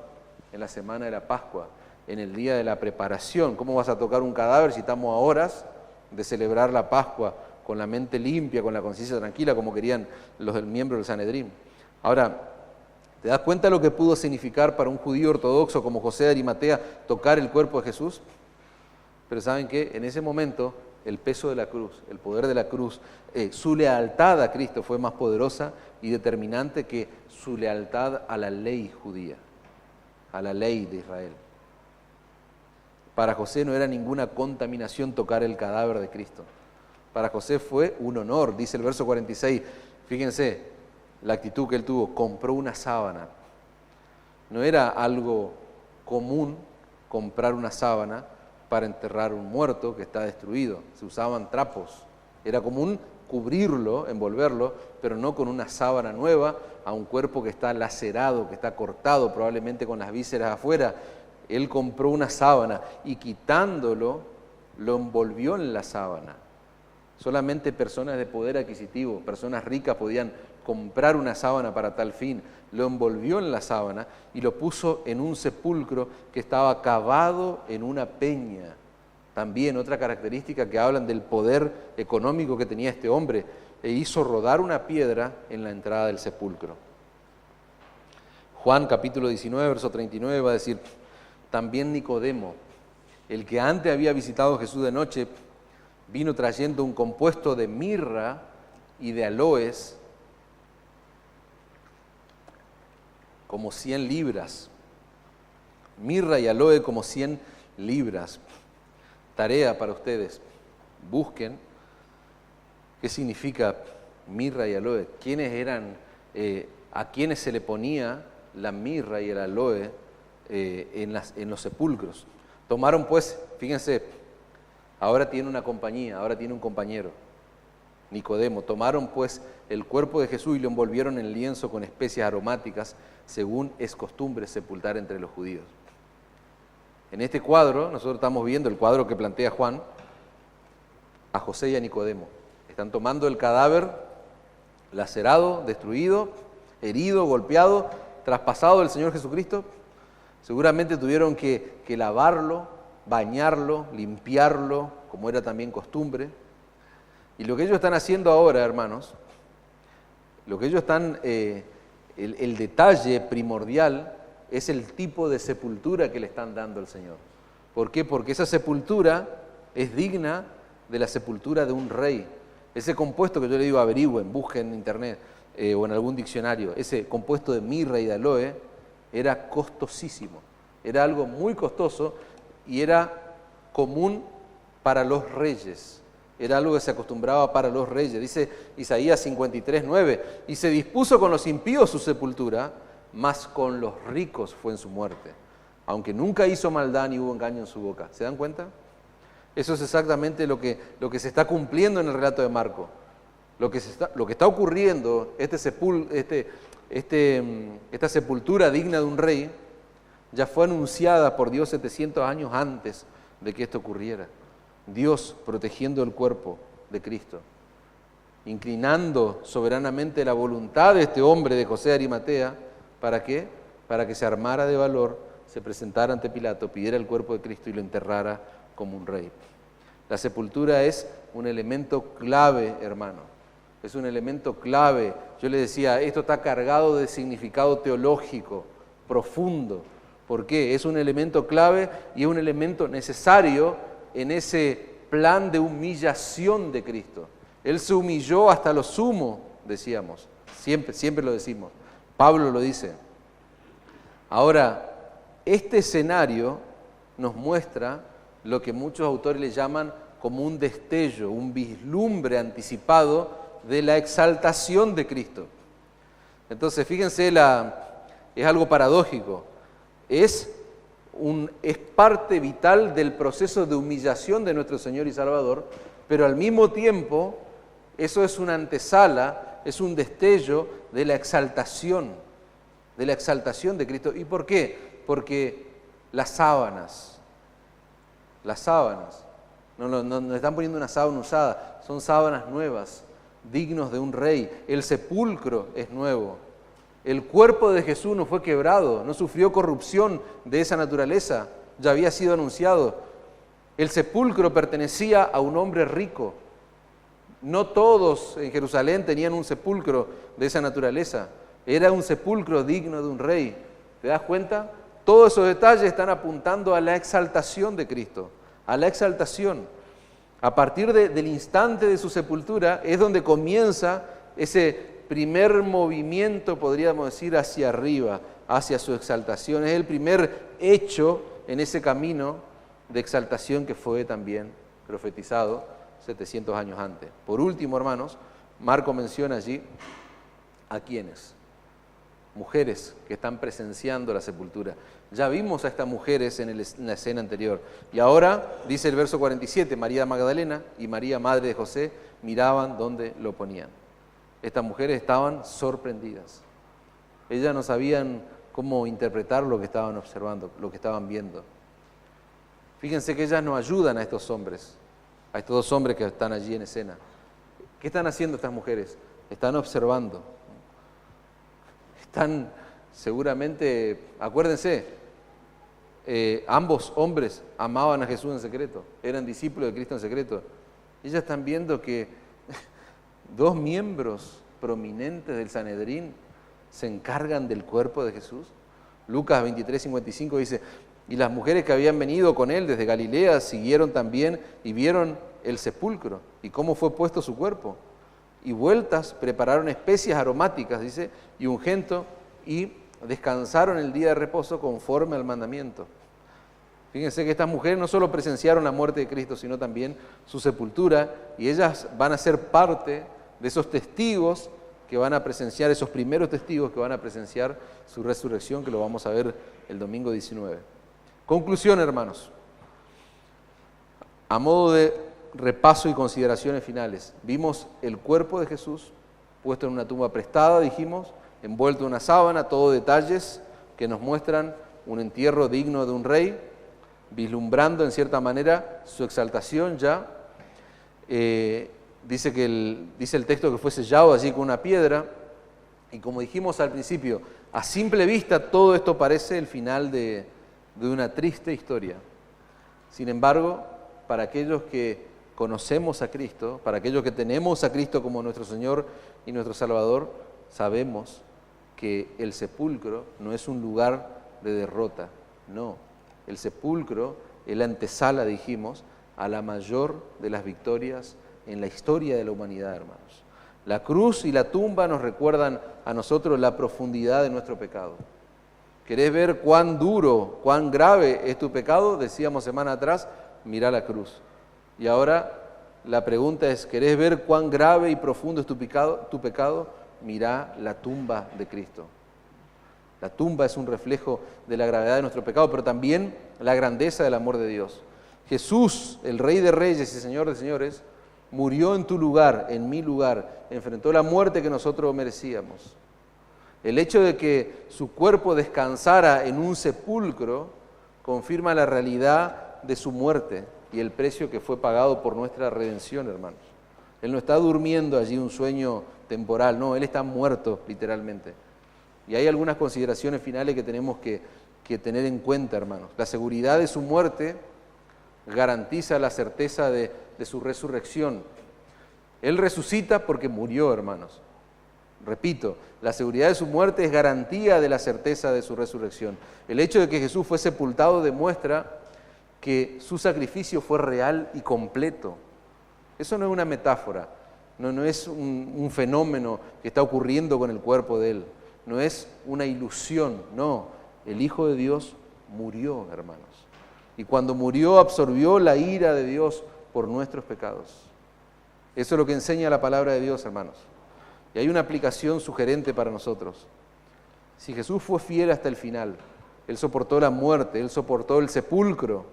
en la semana de la Pascua, en el día de la preparación. ¿Cómo vas a tocar un cadáver si estamos a horas de celebrar la Pascua con la mente limpia, con la conciencia tranquila, como querían los miembros del Sanedrín? Ahora, ¿te das cuenta de lo que pudo significar para un judío ortodoxo como José de Arimatea tocar el cuerpo de Jesús? Pero ¿saben qué? En ese momento, el peso de la cruz, el poder de la cruz, su lealtad a Cristo fue más poderosa y determinante que su lealtad a la ley judía, a la ley de Israel. Para José no era ninguna contaminación tocar el cadáver de Cristo. Para José fue un honor, dice el verso 46. Fíjense la actitud que él tuvo. Compró una sábana. No era algo común comprar una sábana para enterrar un muerto que está destruido. Se usaban trapos. Era común cubrirlo, envolverlo, pero no con una sábana nueva a un cuerpo que está lacerado, que está cortado, probablemente con las vísceras afuera. Él compró una sábana y quitándolo, lo envolvió en la sábana. Solamente personas de poder adquisitivo, personas ricas podían comprar una sábana para tal fin. Lo envolvió en la sábana y lo puso en un sepulcro que estaba cavado en una peña. También otra característica que hablan del poder económico que tenía este hombre, e hizo rodar una piedra en la entrada del sepulcro. Juan capítulo 19, verso 39 va a decir, también Nicodemo, el que antes había visitado a Jesús de noche, vino trayendo un compuesto de mirra y de aloes, como 100 libras. Mirra y aloe como 100 libras. Tarea para ustedes, busquen qué significa mirra y aloe. ¿Quiénes eran a quienes se le ponía la mirra y el aloe en los sepulcros. Tomaron pues, fíjense, ahora tiene una compañía, ahora tiene un compañero, Nicodemo. Tomaron pues el cuerpo de Jesús y lo envolvieron en lienzo con especias aromáticas, según es costumbre sepultar entre los judíos. En este cuadro, nosotros estamos viendo el cuadro que plantea Juan, a José y a Nicodemo. Están tomando el cadáver lacerado, destruido, herido, golpeado, traspasado del Señor Jesucristo. Seguramente tuvieron que lavarlo, bañarlo, limpiarlo, como era también costumbre. Y lo que ellos están haciendo ahora, hermanos, lo que ellos están, el detalle primordial es el tipo de sepultura que le están dando al Señor. ¿Por qué? Porque esa sepultura es digna de la sepultura de un rey. Ese compuesto que yo le digo, averigüen, busquen en internet o en algún diccionario, ese compuesto de mirra y de aloe era costosísimo, era algo muy costoso y era común para los reyes. Era algo que se acostumbraba para los reyes. Dice Isaías 53:9, y se dispuso con los impíos su sepultura, mas con los ricos fue en su muerte, aunque nunca hizo maldad ni hubo engaño en su boca. ¿Se dan cuenta? Eso es exactamente lo que se está cumpliendo en el relato de Marco. Lo que está ocurriendo, esta sepultura digna de un rey, ya fue anunciada por Dios 700 años antes de que esto ocurriera. Dios protegiendo el cuerpo de Cristo, inclinando soberanamente la voluntad de este hombre, de José de Arimatea. ¿Para qué? Para que se armara de valor, se presentara ante Pilato, pidiera el cuerpo de Cristo y lo enterrara como un rey. La sepultura es un elemento clave, hermano. Es un elemento clave. Yo les decía, esto está cargado de significado teológico profundo. ¿Por qué? Es un elemento clave y es un elemento necesario en ese plan de humillación de Cristo. Él se humilló hasta lo sumo, decíamos. Siempre lo decimos. Pablo lo dice. Ahora, este escenario nos muestra lo que muchos autores le llaman como un destello, un vislumbre anticipado de la exaltación de Cristo. Entonces, fíjense, es algo paradójico. Es parte vital del proceso de humillación de nuestro Señor y Salvador, pero al mismo tiempo, eso es una antesala, es un destello de la exaltación de Cristo. ¿Y por qué? Porque las sábanas, no están poniendo una sábana usada, son sábanas nuevas, dignos de un rey. El sepulcro es nuevo. El cuerpo de Jesús no fue quebrado, no sufrió corrupción de esa naturaleza, ya había sido anunciado. El sepulcro pertenecía a un hombre rico. No todos en Jerusalén tenían un sepulcro de esa naturaleza. Era un sepulcro digno de un rey. ¿Te das cuenta? Todos esos detalles están apuntando a la exaltación de Cristo, a la exaltación. A partir del instante de su sepultura es donde comienza ese primer movimiento, podríamos decir, hacia arriba, hacia su exaltación. Es el primer hecho en ese camino de exaltación que fue también profetizado 700 años antes. Por último, hermanos, Marco menciona allí a quiénes. Mujeres que están presenciando la sepultura. Ya vimos a estas mujeres en la escena anterior. Y ahora, dice el verso 47, María Magdalena y María, madre de José, miraban dónde lo ponían. Estas mujeres estaban sorprendidas. Ellas no sabían cómo interpretar lo que estaban observando, lo que estaban viendo. Fíjense que ellas nos ayudan a estos hombres, a estos dos hombres que están allí en escena. ¿Qué están haciendo estas mujeres? Están observando. Están seguramente, acuérdense, ambos hombres amaban a Jesús en secreto, eran discípulos de Cristo en secreto. Ellas están viendo que dos miembros prominentes del Sanedrín se encargan del cuerpo de Jesús. Lucas 23:55 dice, y las mujeres que habían venido con él desde Galilea siguieron también y vieron el sepulcro y cómo fue puesto su cuerpo. Y vueltas prepararon especias aromáticas, dice, y ungüento, y descansaron el día de reposo conforme al mandamiento. Fíjense que estas mujeres no solo presenciaron la muerte de Cristo, sino también su sepultura, y ellas van a ser parte de esos testigos que van a presenciar, esos primeros testigos que van a presenciar su resurrección, que lo vamos a ver el domingo 19. Conclusión, hermanos. A modo de repaso y consideraciones finales, vimos el cuerpo de Jesús puesto en una tumba prestada, dijimos, envuelto en una sábana, todo detalles que nos muestran un entierro digno de un rey, vislumbrando en cierta manera su exaltación ya. Dice el texto que fue sellado allí con una piedra, y como dijimos al principio, a simple vista todo esto parece el final de una triste historia. Sin embargo, para aquellos que conocemos a Cristo, para aquellos que tenemos a Cristo como nuestro Señor y nuestro Salvador, sabemos que el sepulcro no es un lugar de derrota, no. El sepulcro es la antesala, dijimos, a la mayor de las victorias en la historia de la humanidad, hermanos. La cruz y la tumba nos recuerdan a nosotros la profundidad de nuestro pecado. ¿Querés ver cuán duro, cuán grave es tu pecado? Decíamos semana atrás, mirá la cruz. Y ahora la pregunta es, ¿querés ver cuán grave y profundo es tu pecado? Mirá la tumba de Cristo. La tumba es un reflejo de la gravedad de nuestro pecado, pero también la grandeza del amor de Dios. Jesús, el Rey de Reyes y Señor de Señores, murió en tu lugar, en mi lugar, enfrentó la muerte que nosotros merecíamos. El hecho de que su cuerpo descansara en un sepulcro confirma la realidad de su muerte y el precio que fue pagado por nuestra redención, hermanos. Él no está durmiendo allí un sueño temporal, no, Él está muerto literalmente. Y hay algunas consideraciones finales que tenemos que tener en cuenta, hermanos. La seguridad de su muerte garantiza la certeza de su resurrección. Él resucita porque murió, hermanos. Repito, la seguridad de su muerte es garantía de la certeza de su resurrección. El hecho de que Jesús fue sepultado demuestra que su sacrificio fue real y completo. Eso no es una metáfora, no es un fenómeno que está ocurriendo con el cuerpo de Él, no es una ilusión, no. El Hijo de Dios murió, hermanos. Y cuando murió absorbió la ira de Dios por nuestros pecados. Eso es lo que enseña la palabra de Dios, hermanos. Y hay una aplicación sugerente para nosotros. Si Jesús fue fiel hasta el final, Él soportó la muerte, Él soportó el sepulcro,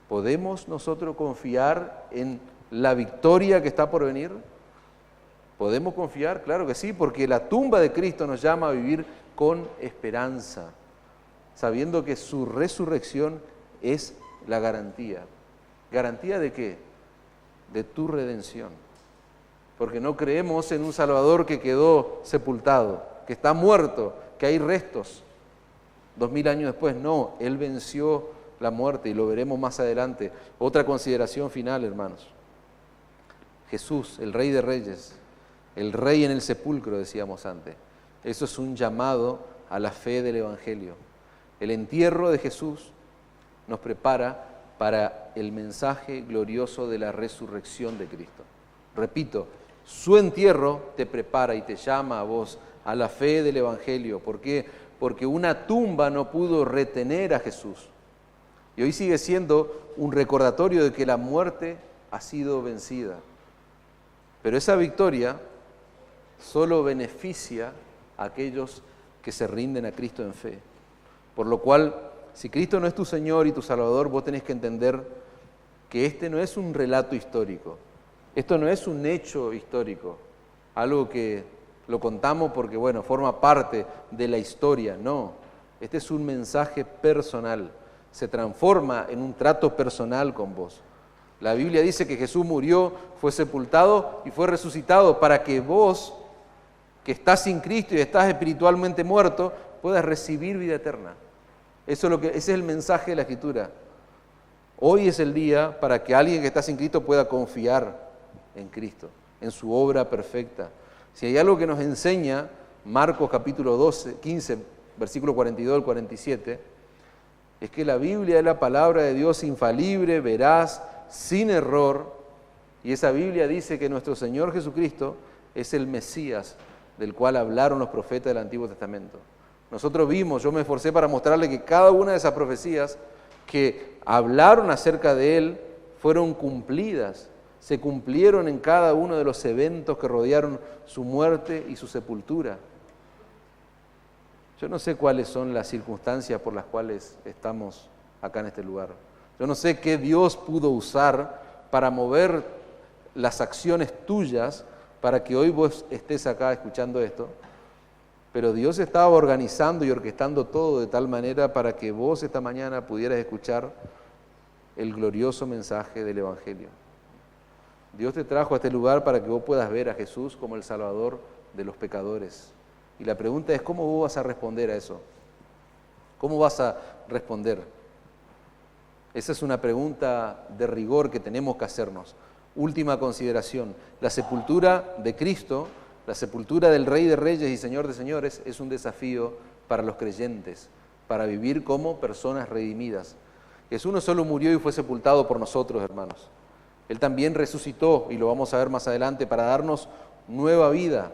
¿podemos nosotros confiar en la victoria que está por venir? ¿Podemos confiar? Claro que sí, porque la tumba de Cristo nos llama a vivir con esperanza, sabiendo que su resurrección es la garantía. ¿Garantía de qué? De tu redención. Porque no creemos en un Salvador que quedó sepultado, que está muerto, que hay restos. 2000 años después, no, Él venció la muerte y lo veremos más adelante. Otra consideración final, hermanos. Jesús, el Rey de Reyes, el Rey en el sepulcro, decíamos antes. Eso es un llamado a la fe del Evangelio. El entierro de Jesús nos prepara para el mensaje glorioso de la resurrección de Cristo. Repito, su entierro te prepara y te llama a vos a la fe del Evangelio. ¿Por qué? Porque una tumba no pudo retener a Jesús. Y hoy sigue siendo un recordatorio de que la muerte ha sido vencida. Pero esa victoria solo beneficia a aquellos que se rinden a Cristo en fe. Por lo cual, si Cristo no es tu Señor y tu Salvador, vos tenés que entender que este no es un relato histórico. Esto no es un hecho histórico, algo que lo contamos porque, bueno, forma parte de la historia. No, este es un mensaje personal. Se transforma en un trato personal con vos. La Biblia dice que Jesús murió, fue sepultado y fue resucitado para que vos, que estás sin Cristo y estás espiritualmente muerto, puedas recibir vida eterna. Ese es el mensaje de la Escritura. Hoy es el día para que alguien que está sin Cristo pueda confiar en Cristo, en su obra perfecta. Si hay algo que nos enseña Marcos capítulo 15, versículo 42 al 47, es que la Biblia es la palabra de Dios infalible, veraz, sin error, y esa Biblia dice que nuestro Señor Jesucristo es el Mesías del cual hablaron los profetas del Antiguo Testamento. Nosotros vimos, yo me esforcé para mostrarle que cada una de esas profecías que hablaron acerca de Él fueron cumplidas se cumplieron en cada uno de los eventos que rodearon su muerte y su sepultura. Yo no sé cuáles son las circunstancias por las cuales estamos acá en este lugar. Yo no sé qué Dios pudo usar para mover las acciones tuyas para que hoy vos estés acá escuchando esto, pero Dios estaba organizando y orquestando todo de tal manera para que vos esta mañana pudieras escuchar el glorioso mensaje del Evangelio. Dios te trajo a este lugar para que vos puedas ver a Jesús como el Salvador de los pecadores. Y la pregunta es, ¿cómo vos vas a responder a eso? ¿Cómo vas a responder? Esa es una pregunta de rigor que tenemos que hacernos. Última consideración, la sepultura de Cristo, la sepultura del Rey de Reyes y Señor de Señores, es un desafío para los creyentes, para vivir como personas redimidas. Jesús no solo murió y fue sepultado por nosotros, hermanos. Él también resucitó, y lo vamos a ver más adelante, para darnos nueva vida.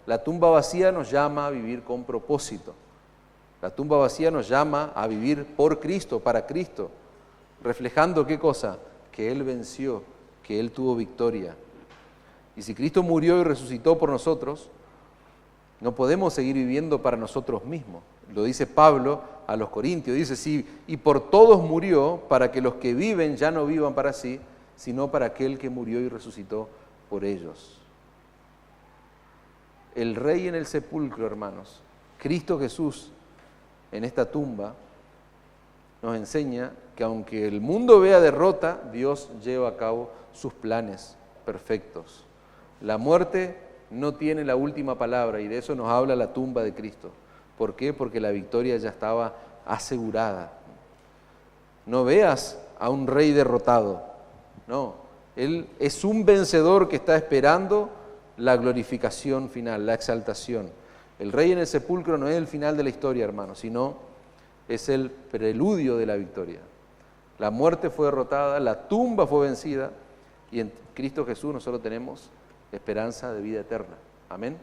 La tumba vacía nos llama a vivir con propósito. La tumba vacía nos llama a vivir por Cristo, para Cristo, reflejando ¿qué cosa? Que Él venció, que Él tuvo victoria. Y si Cristo murió y resucitó por nosotros, no podemos seguir viviendo para nosotros mismos. Lo dice Pablo a los Corintios, dice, sí, y por todos murió, para que los que viven ya no vivan para sí, sino para aquel que murió y resucitó por ellos. El Rey en el sepulcro, hermanos, Cristo Jesús en esta tumba, nos enseña que aunque el mundo vea derrota, Dios lleva a cabo sus planes perfectos. La muerte no tiene la última palabra y de eso nos habla la tumba de Cristo. ¿Por qué? Porque la victoria ya estaba asegurada. No veas a un rey derrotado, no. Él es un vencedor que está esperando la glorificación final, la exaltación. El rey en el sepulcro no es el final de la historia, hermano, sino es el preludio de la victoria. La muerte fue derrotada, la tumba fue vencida y en Cristo Jesús nosotros tenemos esperanza de vida eterna. Amén.